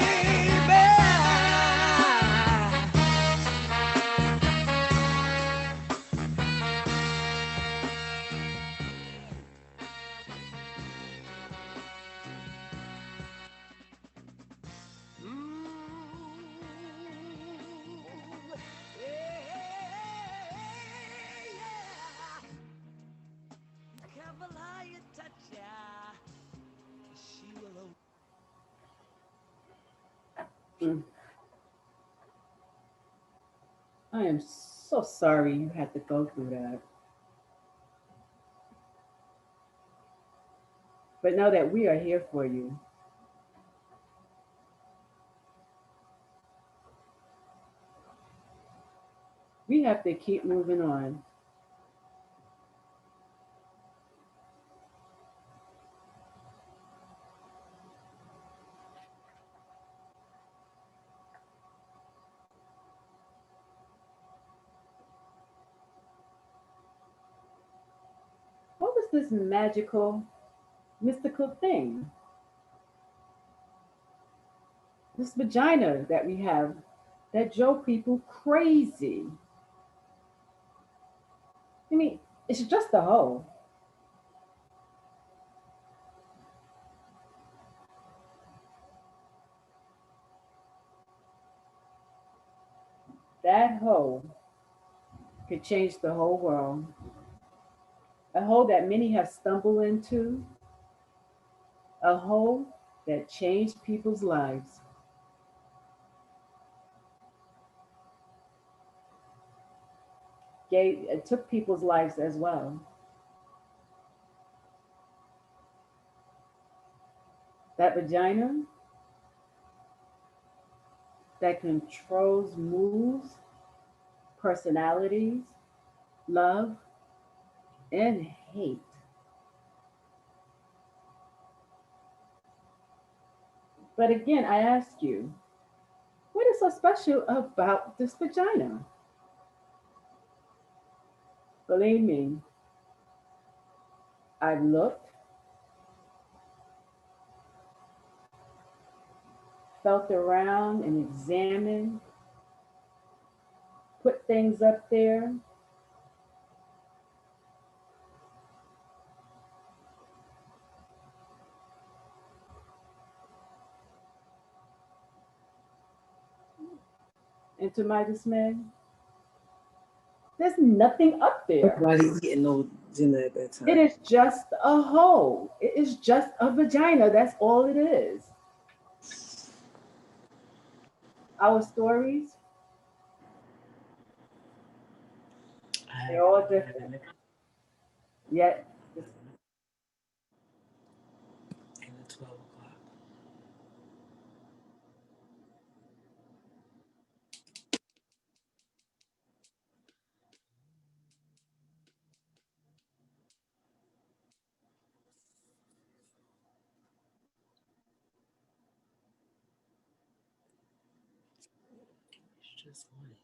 Careful how you touch her. She will I am so sorry you had to go through that. But know that we are here for you. We have to keep moving on. What was this magical, mystical thing? This vagina that we have that drove people crazy. I mean, it's just a hole. That hole could change the whole world. a hole that many have stumbled into, a hole that changed people's lives. It took people's lives as well. That vagina that controls moods, personalities, love, and hate. But again, I ask you, what is so special about this vagina? Believe me, I looked, felt around, and examined, put things up there. And to my dismay, there's nothing up there. Nobody's getting no dinner at that time. It is just a hole. It is just a vagina. That's all it is. Our stories, they're all different. Yet, And the 12 o'clock. It's just money.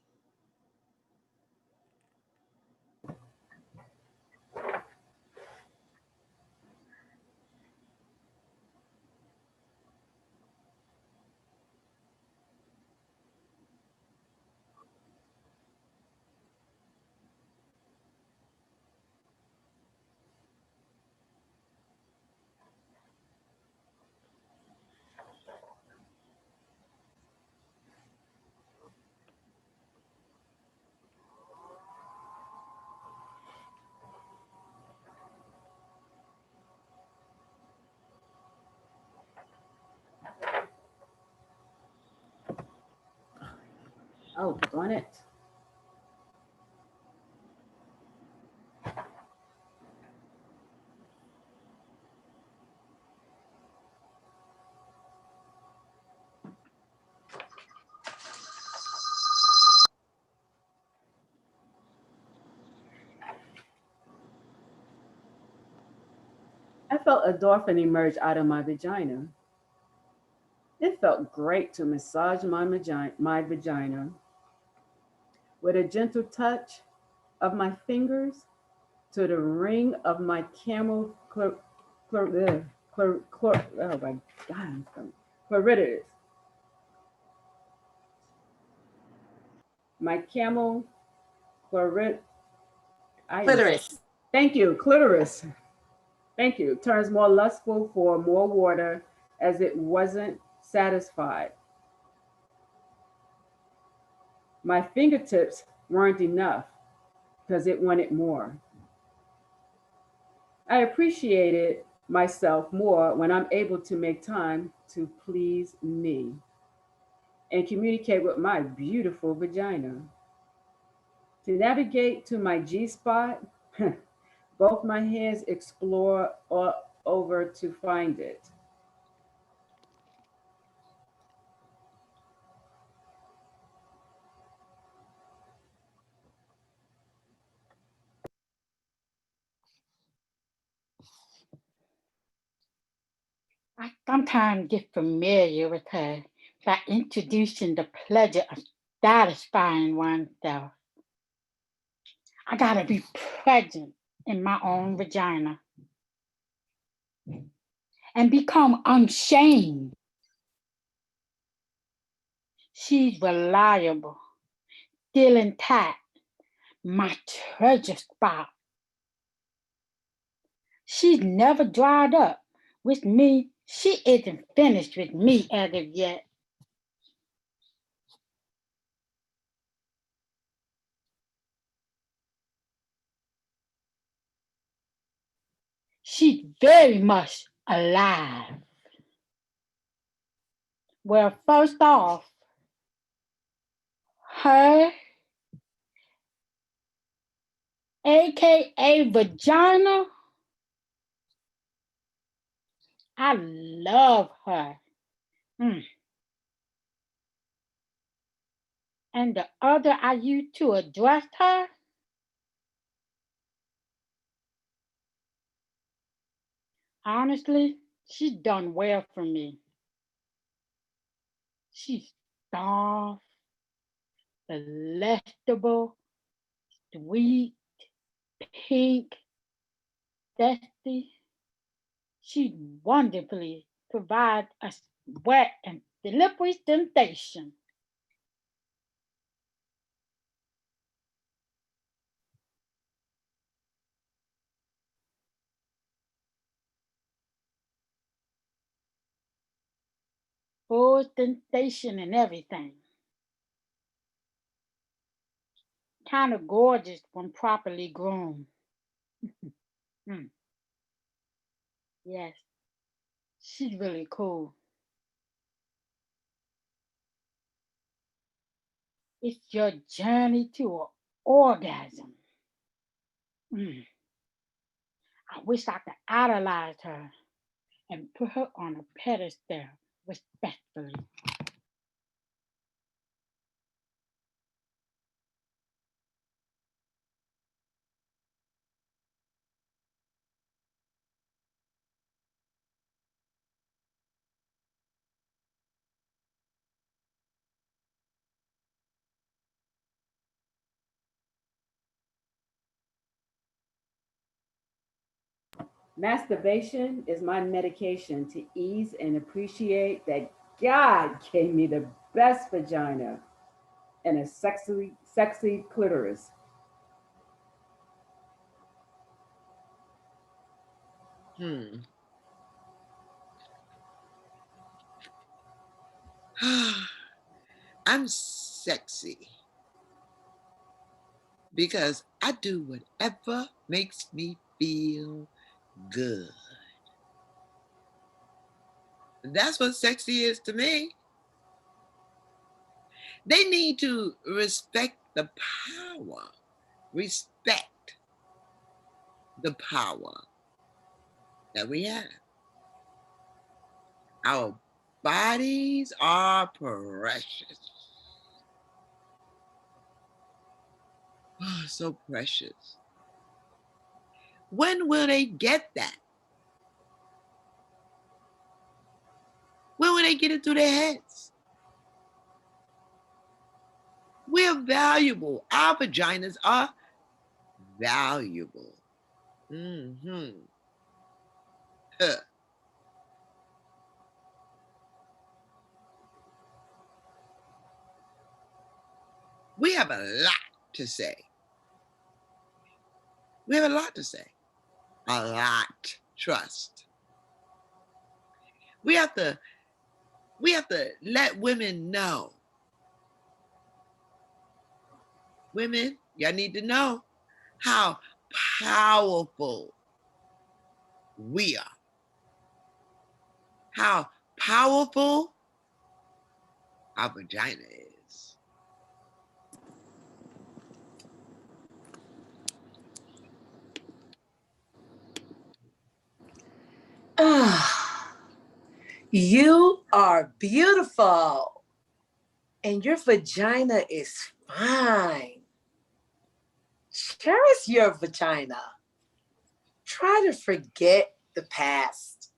oh, darn it. I felt a endorphin emerge out of my vagina. It felt great to massage my vagina with a gentle touch of my fingers to the ring of my camel oh my God, clitoris. My camel clitoris. Clitoris. Thank you, clitoris. Thank you. Turns more lustful for more water as it wasn't satisfied. My fingertips weren't enough because it wanted more. I appreciated myself more when I'm able to make time to please me and communicate with my beautiful vagina. To navigate to my G spot, both my hands explore all over to find it. I sometimes get familiar with her by introducing the pleasure of satisfying oneself. I gotta be present in my own vagina and become unshamed. She's reliable, still intact, my treasure spot. She's never dried up. With me, she isn't finished with me as of yet. She's very much alive. Well, first off, her, AKA Vagina, I love her. And the other I used to address her, honestly, she's done well for me. She's soft, delectable, sweet, pink, zesty. She wonderfully provides a wet and slippery sensation. Full sensation and everything. Kind of gorgeous when properly groomed. Yes, she's really cool. It's your journey to an orgasm. I wish I could idolize her and put her on a pedestal respectfully. Masturbation is my medication to ease and appreciate that God gave me the best vagina and a sexy clitoris. I'm sexy because I do whatever makes me feel good. That's what sexy is to me. They need to respect the power. Respect the power that we have. Our bodies are precious. Oh, so precious. When will they get that? When will they get it through their heads? We're valuable. Our vaginas are valuable. We have a lot to say. We have a lot to say. A lot. Trust. We have to let women know. Women, y'all need to know how powerful we are. How powerful our vagina is. You are beautiful. And your vagina is fine. Cherish your vagina. Try to forget the past.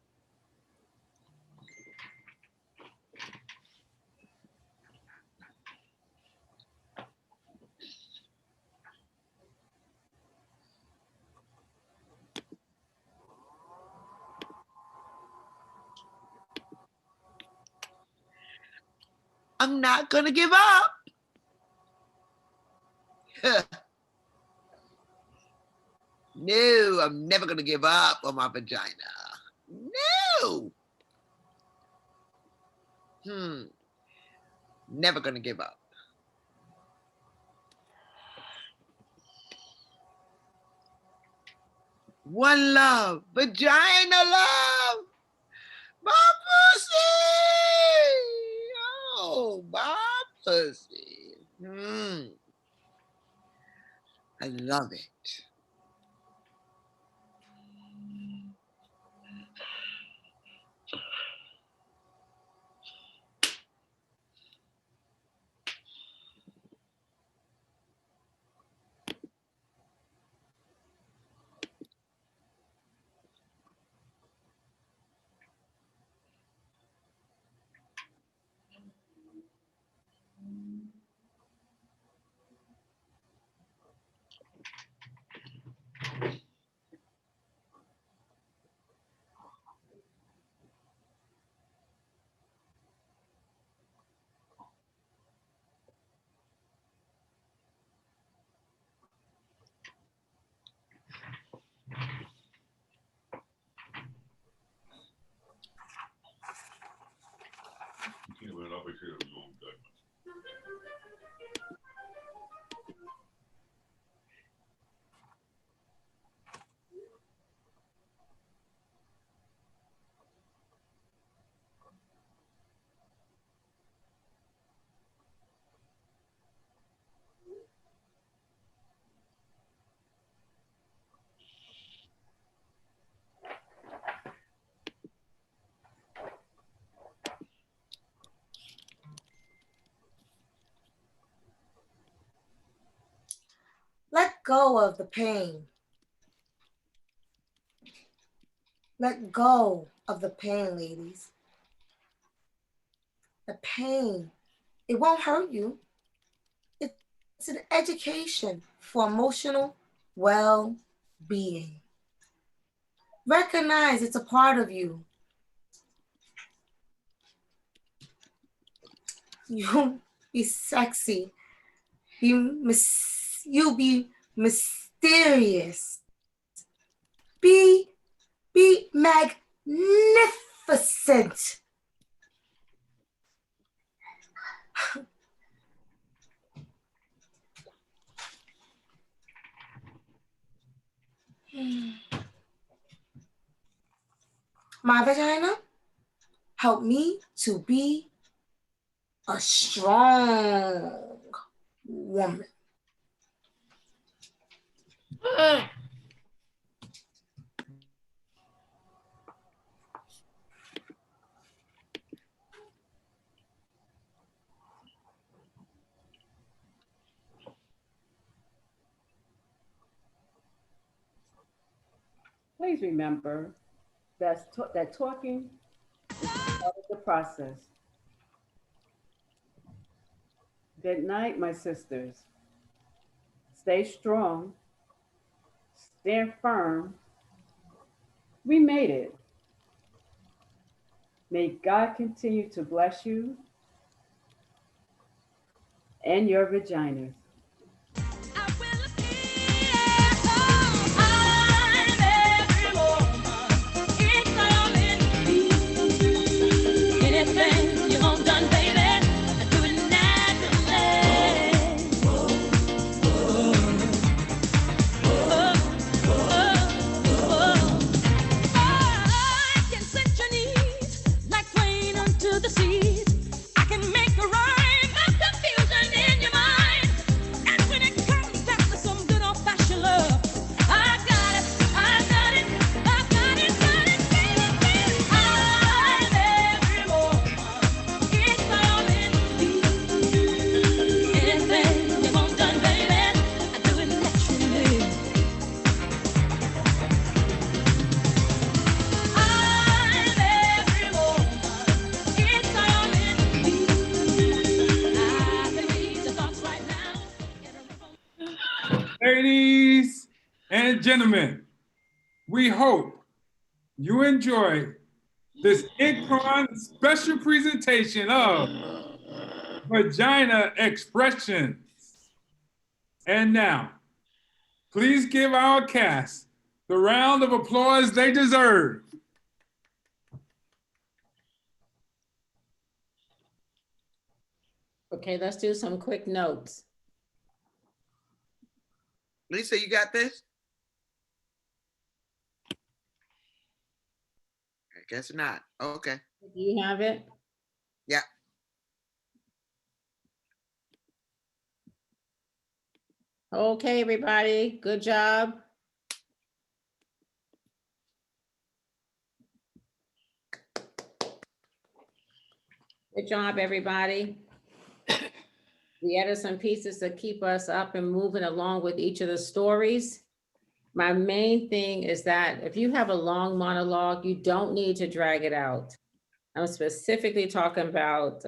I'm not gonna give up. No, I'm never gonna give up on my vagina. No. Never gonna give up. One love, vagina love. My pussy. Oh, my pussy. I love it. Let go of the pain. Let go of the pain, ladies. The pain, it won't hurt you. It's an education for emotional well-being. Recognize it's a part of you. You'll be sexy. You'll be mysterious. Be magnificent. My vagina helped me to be a strong woman. Please remember that talking is part of the process. Good night, my sisters. Stay strong. Stand firm. We made it. May God continue to bless you and your vaginas. Ladies and gentlemen, we hope you enjoyed this InCarn special presentation of Vagina Expressions. And now, please give our cast the round of applause they deserve. Okay, let's do some quick notes. Lisa, you got this? Guess not. Okay. Do you have it? Yeah. Okay, everybody, good job. Good job, everybody. We added some pieces to keep us up and moving along with each of the stories. My main thing is that if you have a long monologue, you don't need to drag it out. I'm specifically talking about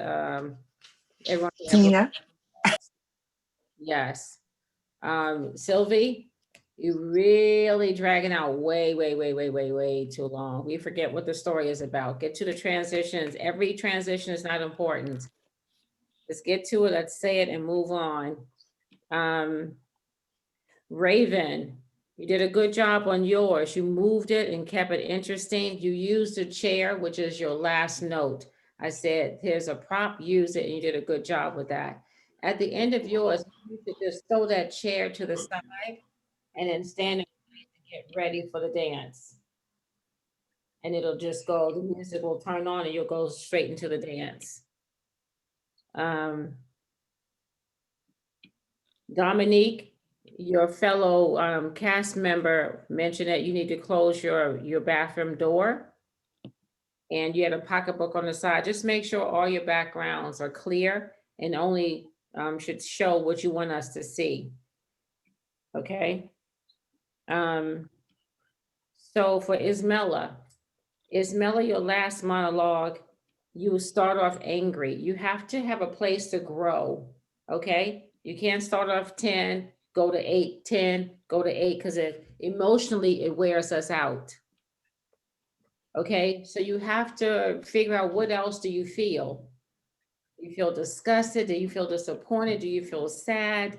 everyone. Tina. Yes. Sylvie, you really dragging out way too long. We forget what the story is about. Get to the transitions. Every transition is not important. Let's get to it. Let's say it and move on. Raven, you did a good job on yours. You moved it and kept it interesting. You used the chair, which is your last note. I said, here's a prop, use it, and you did a good job with that. At the end of yours, you could just throw that chair to the side and then stand and get ready for the dance. And it'll just go, the music will turn on and you'll go straight into the dance. Dominique, your fellow cast member mentioned that you need to close your bathroom door. And you had a pocketbook on the side. Just make sure all your backgrounds are clear and only should show what you want us to see. Okay. So for Ismella, your last monologue, you start off angry. You have to have a place to grow. Okay. You can't start off 10, go to 8, 10, go to 8, because emotionally it wears us out. Okay, so you have to figure out what else do you feel? Do you feel disgusted? Do you feel disappointed? Do you feel sad?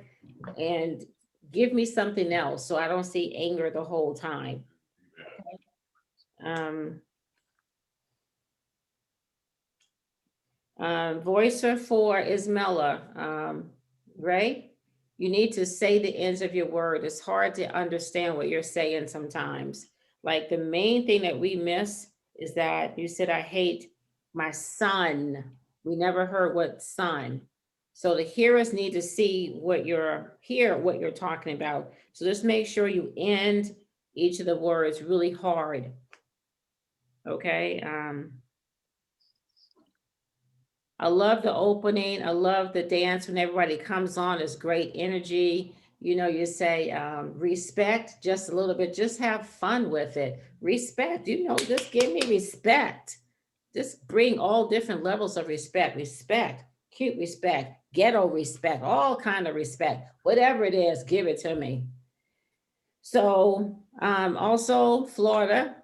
And give me something else so I don't see anger the whole time. Voicer for Ismella, Ray, you need to say the ends of your word. It's hard to understand what you're saying sometimes. Like the main thing that we miss is that you said, I hate my son. We never heard what son. So the hearers need to see what you're talking about. So just make sure you end each of the words really hard. Okay. I love the opening. I love the dance when everybody comes on. It's great energy. You know, you say respect just a little bit. Just have fun with it. Respect, you know, just give me respect. Just bring all different levels of respect. Respect, cute respect, ghetto respect, all kind of respect. Whatever it is, give it to me. So also Florida,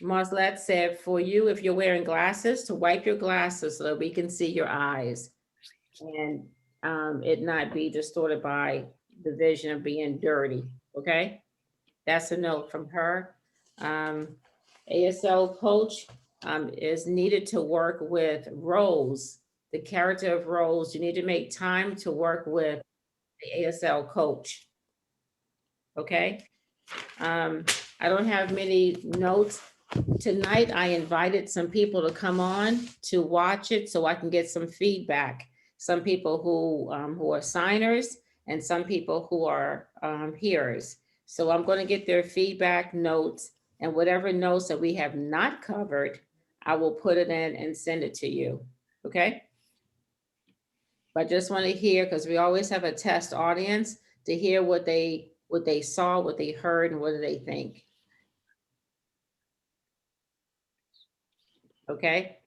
Marslette said, for you, if you're wearing glasses, to wipe your glasses so that we can see your eyes and it not be distorted by the vision of being dirty, okay? That's a note from her. ASL coach is needed to work with Rose, the character of Rose. You need to make time to work with the ASL coach, okay? I don't have many notes. Tonight, I invited some people to come on to watch it so I can get some feedback. Some people who are signers and some people who are hearers. So I'm going to get their feedback notes, and whatever notes that we have not covered, I will put it in and send it to you. Okay? But I just want to hear, because we always have a test audience, to hear what they saw, what they heard, and what do they think. Okay,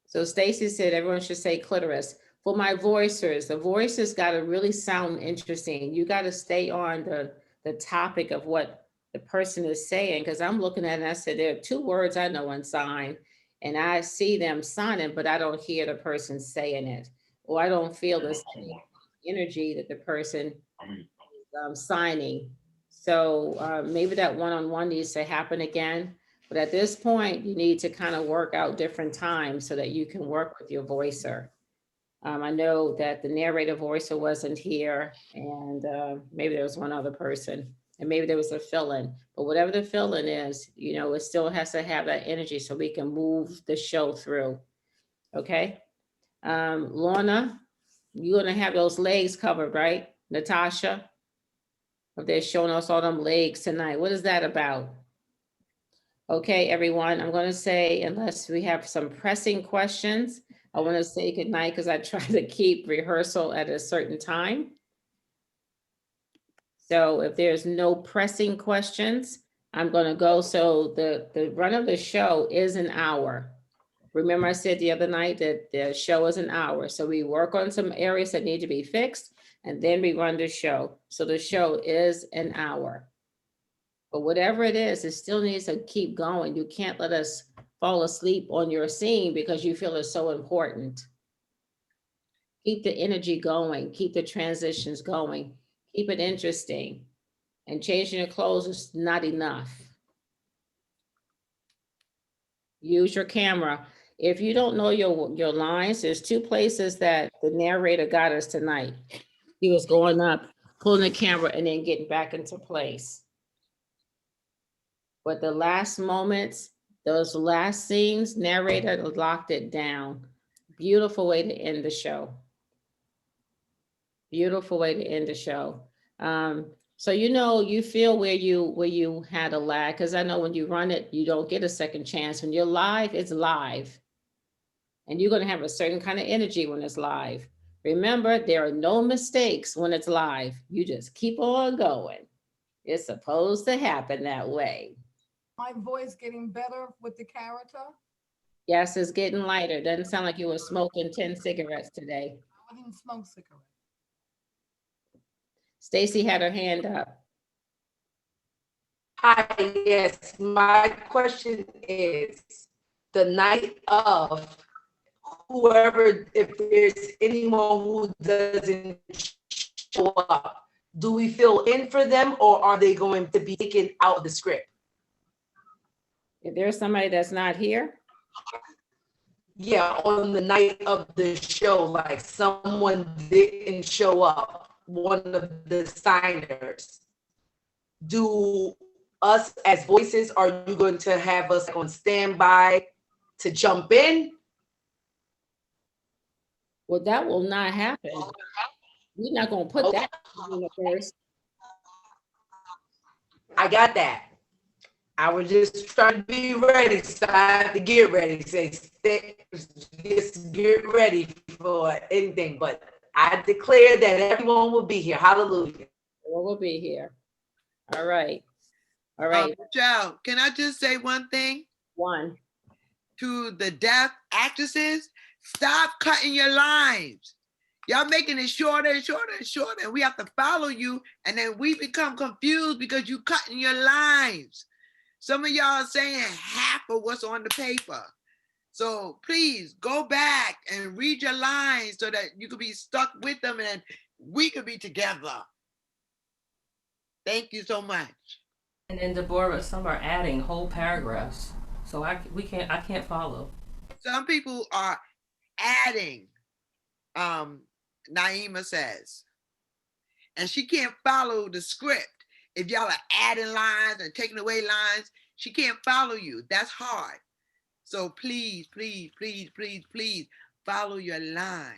so Stacy said everyone should say clitoris. For my voicers, the voices got to really sound interesting. You got to stay on the topic of what the person is saying, because I'm looking at it and I said, there are 2 words I know unsigned, and I see them signing, but I don't hear the person saying it, or I don't feel the same energy that the person is signing. So maybe that one-on-one needs to happen again. But at this point, you need to kind of work out different times so that you can work with your voicer. I know that the narrator voicer wasn't here, and maybe there was one other person. and maybe there was a fill-in, but whatever the fill-in is, you know, it still has to have that energy so we can move the show through. Okay. Lorna, you're gonna have those legs covered, right? Natasha? If they're showing us all them legs tonight, what is that about? Okay, everyone, I'm gonna say, unless we have some pressing questions, I wanna say goodnight because I try to keep rehearsal at a certain time. So if there's no pressing questions, I'm gonna go. So the run of the show is an hour. Remember I said the other night that the show is an hour. So we work on some areas that need to be fixed and then we run the show. So the show is an hour. But whatever it is, it still needs to keep going. You can't let us fall asleep on your scene because you feel it's so important. Keep the energy going, keep the transitions going, keep it interesting. And changing your clothes is not enough. Use your camera. If you don't know your lines, there's two places that the narrator got us tonight. He was going up, pulling the camera, and then getting back into place. But the last moments, those last scenes, narrator locked it down. Beautiful way to end the show. Beautiful way to end the show. So you know, you feel where you had a lag, because I know when you run it, you don't get a second chance. When you're live, it's live. And you're going to have a certain kind of energy when it's live. Remember, there are no mistakes when it's live. You just keep on going. It's supposed to happen that way. My voice getting better with the character? Yes, it's getting lighter. Doesn't sound like you were smoking 10 cigarettes today. I didn't smoke cigarettes. Stacy had her hand up. Hi, yes, my question is, the night of, whoever, if there's anyone who doesn't show up, do we fill in for them or are they going to be taken out of the script? If there's somebody that's not here? Yeah, on the night of the show, like someone didn't show up, one of the signers. Do us as voices, are you going to have us on standby to jump in? Well, that will not happen. We're not going to put that in the first. I got that. I was just trying to be ready, so I have to get ready. Say, just get ready for anything. But I declare that everyone will be here. Hallelujah. We'll be here. All right. All right. Joe, can I just say one thing? One. To the deaf actresses, stop cutting your lines. Y'all making it shorter and shorter and shorter, and we have to follow you, and then we become confused because you cutting your lines. Some of y'all are saying half of what's on the paper. So please go back and read your lines so that you could be stuck with them and we could be together. Thank you so much. And then Deborah, some are adding whole paragraphs. So I can't follow. Some people are adding, Naima says, and she can't follow the script. If y'all are adding lines and taking away lines, she can't follow you. That's hard. So please, please, please, please, please follow your lines.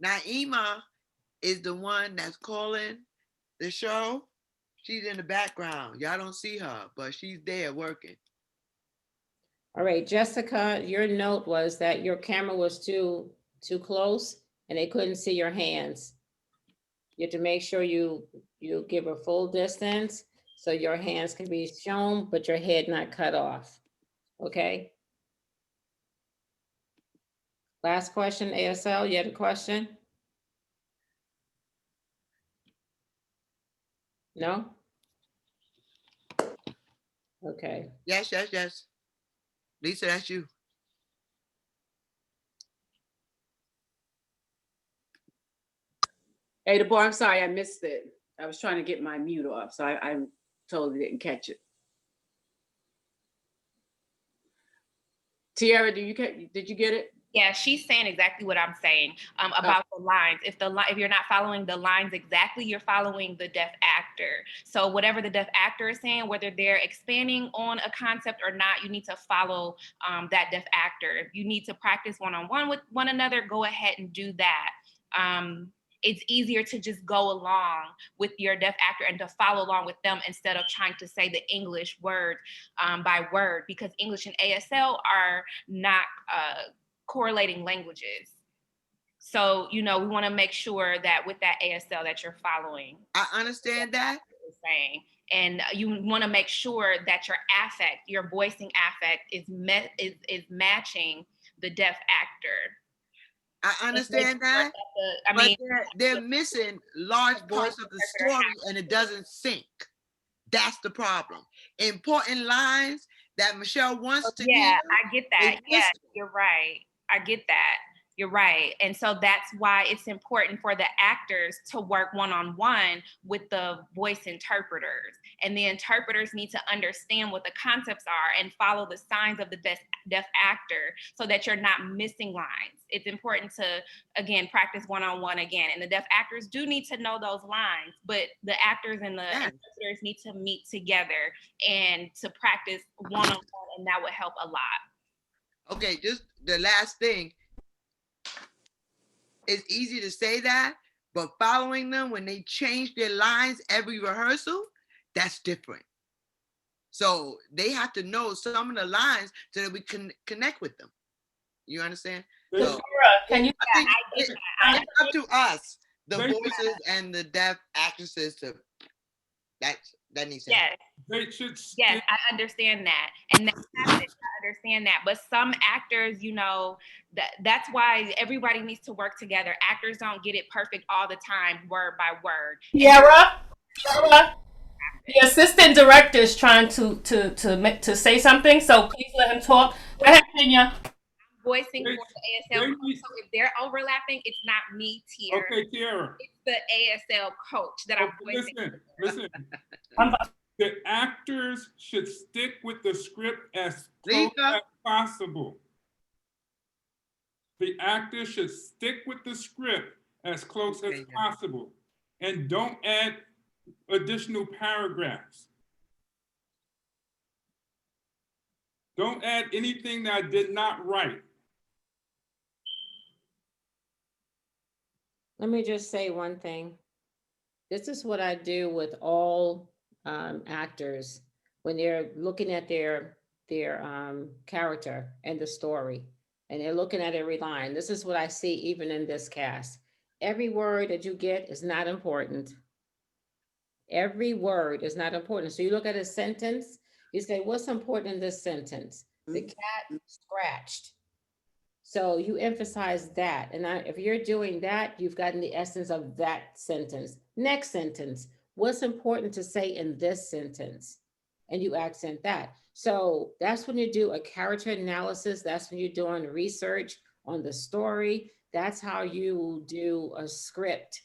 Naima is the one that's calling the show. She's in the background. Y'all don't see her, but she's there working. All right, Jessica, your note was that your camera was too close and they couldn't see your hands. You have to make sure you give a full distance so your hands can be shown, but your head not cut off. Okay? Last question, ASL, you had a question? No? Okay. Yes. Lisa, that's you. Hey, Deborah, I'm sorry, I missed it. I was trying to get my mute off, so I totally didn't catch it. Tiara, did you get it? Yeah, she's saying exactly what I'm saying about the lines. If you're not following the lines exactly, you're following the deaf actor. So whatever the deaf actor is saying, whether they're expanding on a concept or not, you need to follow that deaf actor. If you need to practice one-on-one with one another, go ahead and do that. It's easier to just go along with your deaf actor and to follow along with them instead of trying to say the English word by word, because English and ASL are not correlating languages. So, we want to make sure that with that ASL that you're following. I understand that. Saying, and you want to make sure that your affect, your voicing affect is matching the deaf actor. I understand that, but they're missing large voice of the story and it doesn't sync. That's the problem. Important lines that Michelle wants to hear. I get that. Yeah, you're right. I get that. You're right. And so that's why it's important for the actors to work one-on-one with the voice interpreters. And the interpreters need to understand what the concepts are and follow the signs of the deaf actor so that you're not missing lines. It's important to, again, practice one-on-one again. And the deaf actors do need to know those lines, but the actors and the interpreters need to meet together and to practice one-on-one, and that would help a lot. Okay, just the last thing. It's easy to say that, but following them when they change their lines every rehearsal, that's different. So they have to know some of the lines so that we can connect with them. You understand? So, can you? It's up to us, the voices and the deaf actresses, to that needs to happen. Yes, I understand that, and I understand that. But some actors, that's why everybody needs to work together. Actors don't get it perfect all the time, word by word. Kiara, the assistant director is trying to say something, so please let him talk. Go ahead, Kenya. Voicing for the ASL coach. So if they're overlapping, it's not me, Tiara. Okay, Tiara. It's the ASL coach that I'm voicing. Listen. The actors should stick with the script as close as possible. The actors should stick with the script as close as possible. And don't add additional paragraphs. Don't add anything that I did not write. Let me just say one thing. This is what I do with all actors when they're looking at their character and the story, and they're looking at every line. This is what I see even in this cast. Every word that you get is not important. Every word is not important. So you look at a sentence, you say, what's important in this sentence? The cat scratched. So you emphasize that. And if you're doing that, you've gotten the essence of that sentence. Next sentence, what's important to say in this sentence? And you accent that. So that's when you do a character analysis. That's when you're doing research on the story. That's how you do a script.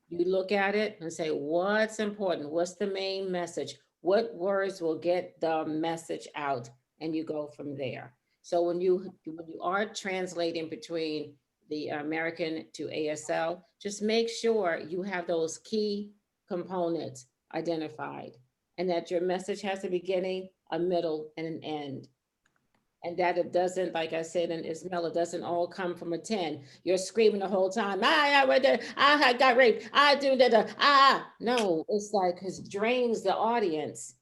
You look at it and say, what's important? What's the main message? What words will get the message out? And you go from there. So when you are translating between the American to ASL, just make sure you have those key components identified, and that your message has a beginning, a middle, and an end. And that it doesn't, like I said in Ismail, it doesn't all come from a 10. You're screaming the whole time, I got raped, I do that, No, it's like it drains the audience.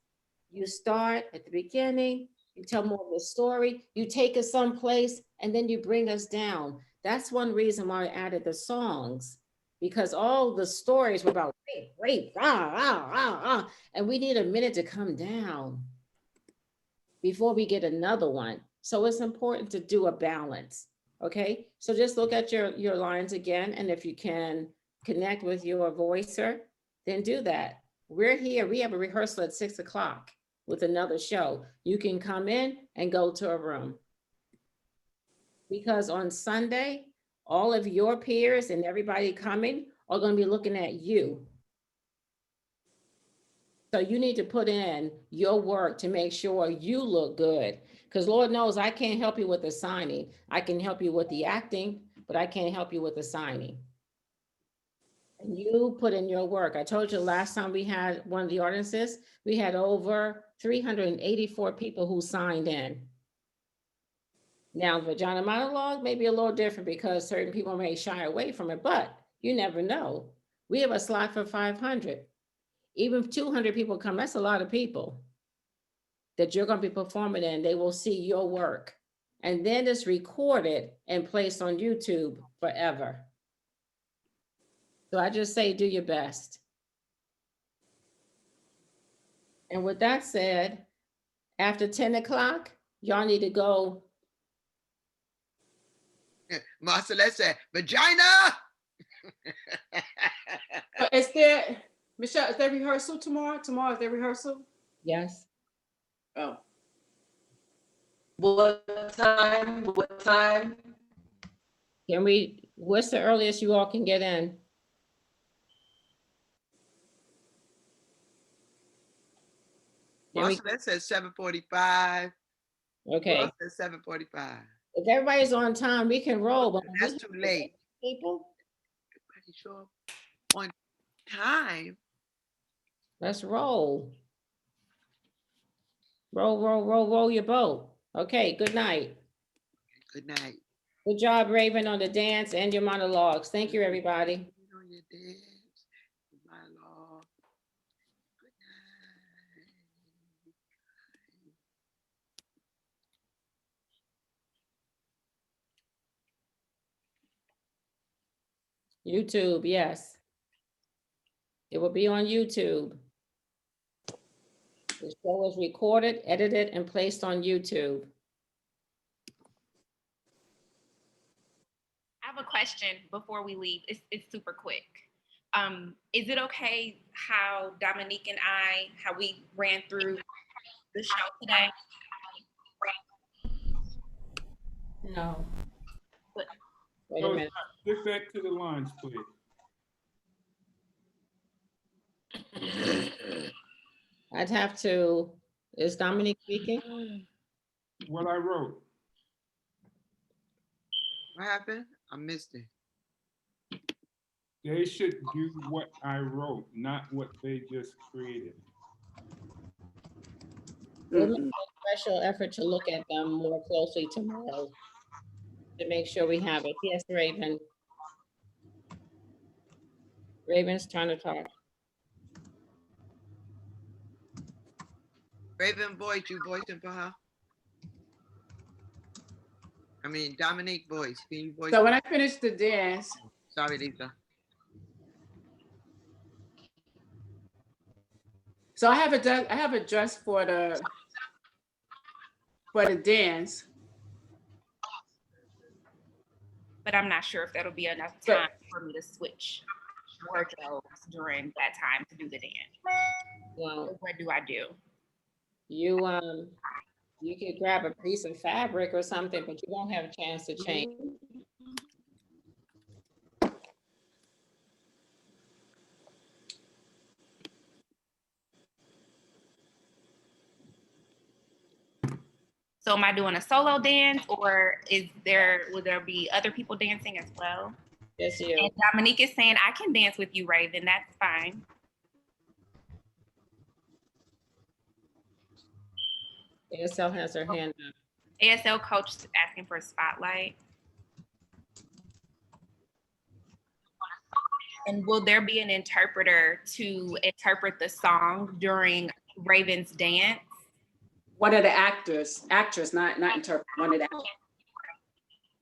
You start at the beginning, you tell more of the story, you take us someplace, and then you bring us down. That's one reason why I added the songs, because all the stories were about rape, and we need a minute to come down before we get another one. So it's important to do a balance, okay? So just look at your lines again, and if you can connect with your voicer, then do that. We're here, we have a rehearsal at 6 o'clock. With another show. You can come in and go to a room. Because on Sunday, all of your peers and everybody coming are going to be looking at you. So you need to put in your work to make sure you look good. Because Lord knows I can't help you with the signing. I can help you with the acting, but I can't help you with the signing. And you put in your work. I told you last time we had one of the ordinances, we had over 384 people who signed in. Now, Vagina monologue may be a little different because certain people may shy away from it, but you never know. We have a slot for 500. Even if 200 people come, that's a lot of people that you're going to be performing in. They will see your work. And then it's recorded and placed on YouTube forever. So I just say, do your best. And with that said, after 10 o'clock, y'all need to go. Marcellette said, vagina. Is there, Michelle, is there rehearsal tomorrow? Tomorrow, is there rehearsal? Yes. Oh. What time? What time? Can we, what's the earliest you all can get in? Marcellette says 7:45. Okay. Says 7:45. If everybody's on time, we can roll. But that's too late. People, everybody show up on time. Let's roll. Roll your boat. Okay, good night. Good night. Good job, Raven, on the dance and your monologues. Thank you, everybody. On your dance, monologue. Good night. YouTube, yes. It will be on YouTube. The show is recorded, edited, and placed on YouTube. I have a question before we leave. It's super quick. Is it okay how Dominique and how we ran through the show today? No. But, wait a minute. Get back to the lines, please. I'd have to, is Dominique speaking? What I wrote. What happened? I missed it. They should do what I wrote, not what they just created. We'll make a special effort to look at them more closely tomorrow to make sure we have it. Yes, Raven. Raven's trying to talk. Raven voice, you voicing for her? I mean, Dominique voice. Can you voice? So when I finish the dance. Sorry, Lisa. So I have a dress for the dance. but I'm not sure if that'll be enough time for me to switch wardrobes during that time to do the dance. Well, what do I do? You could grab a piece of fabric or something, but you won't have a chance to change. So am I doing a solo dance, or will there be other people dancing as well? Yes, you. And Dominique is saying I can dance with you, Raven. That's fine. ASL has her hand up. ASL coach is asking for a spotlight. And will there be an interpreter to interpret the song during Raven's dance? One of the actress, not interpret, one of the actors.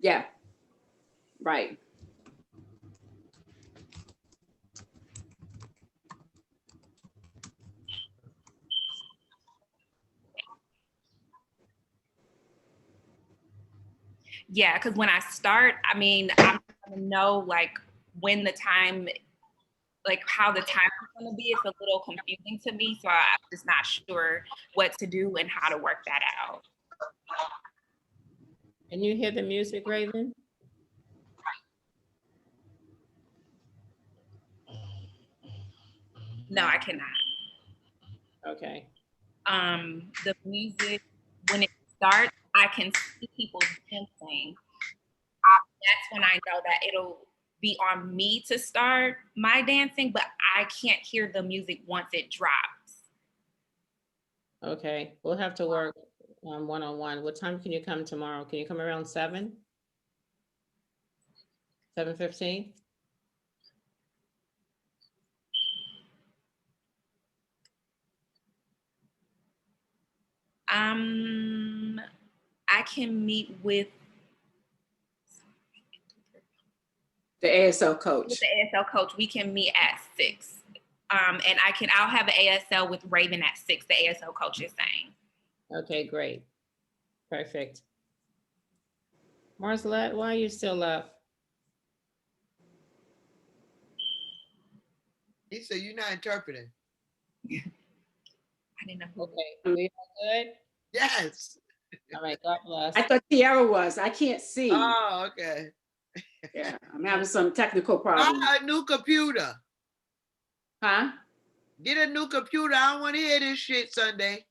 Yeah, right. Yeah, because when I start, I mean, I'm gonna know like when the time, like how the time is gonna be. It's a little confusing to me, so I'm just not sure what to do and how to work that out. Can you hear the music, Raven? No, I cannot. Okay. The music, when it starts, I can see people dancing. That's when I know that it'll be on me to start my dancing, but I can't hear the music once it drops. Okay, we'll have to work one-on-one. What time can you come tomorrow? Can you come around 7? 7:15? I can meet with The ASL coach. the ASL coach. We can meet at 6. And I'll have an ASL with Raven at 6, the ASL coach is saying. Okay, great. Perfect. Marcelette, why are you still up? He said you're not interpreting. I didn't know. Okay, we all good? Yes. All right, God bless. I thought Tiara was. I can't see. Oh, okay. Yeah, I'm having some technical problems. Buy a new computer. Huh? Get a new computer. I don't want to hear this shit Sunday.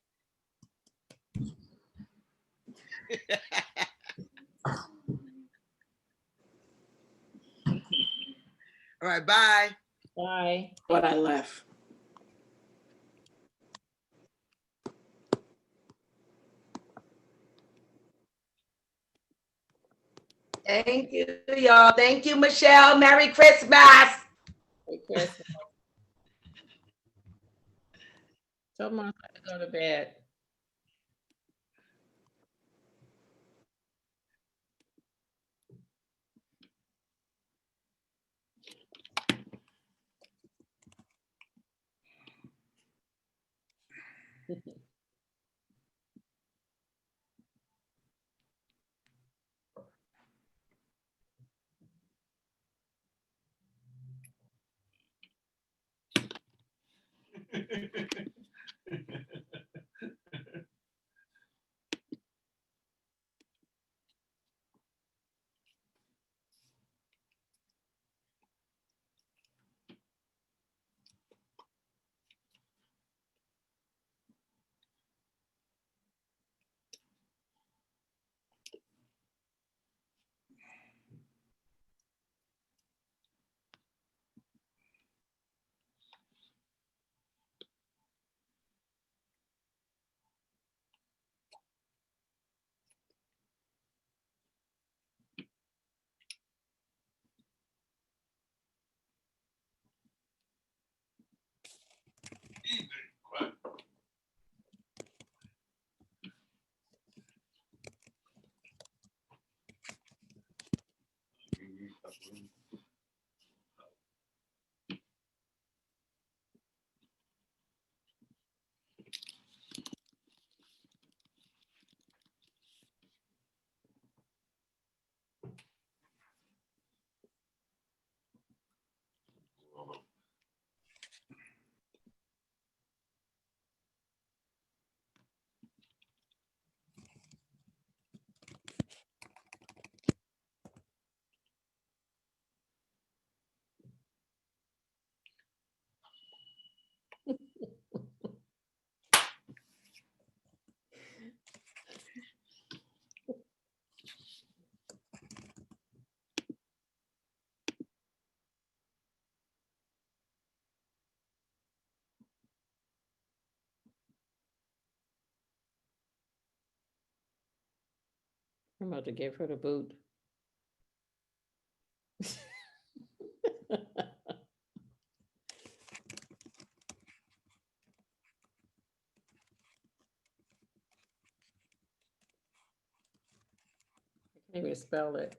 All right, bye. Bye. What I left. Thank you, y'all. Thank you, Michelle. Merry Christmas. Merry Christmas. Tell Martha to go to bed. I'm about to give her the boot. I can't even spell it.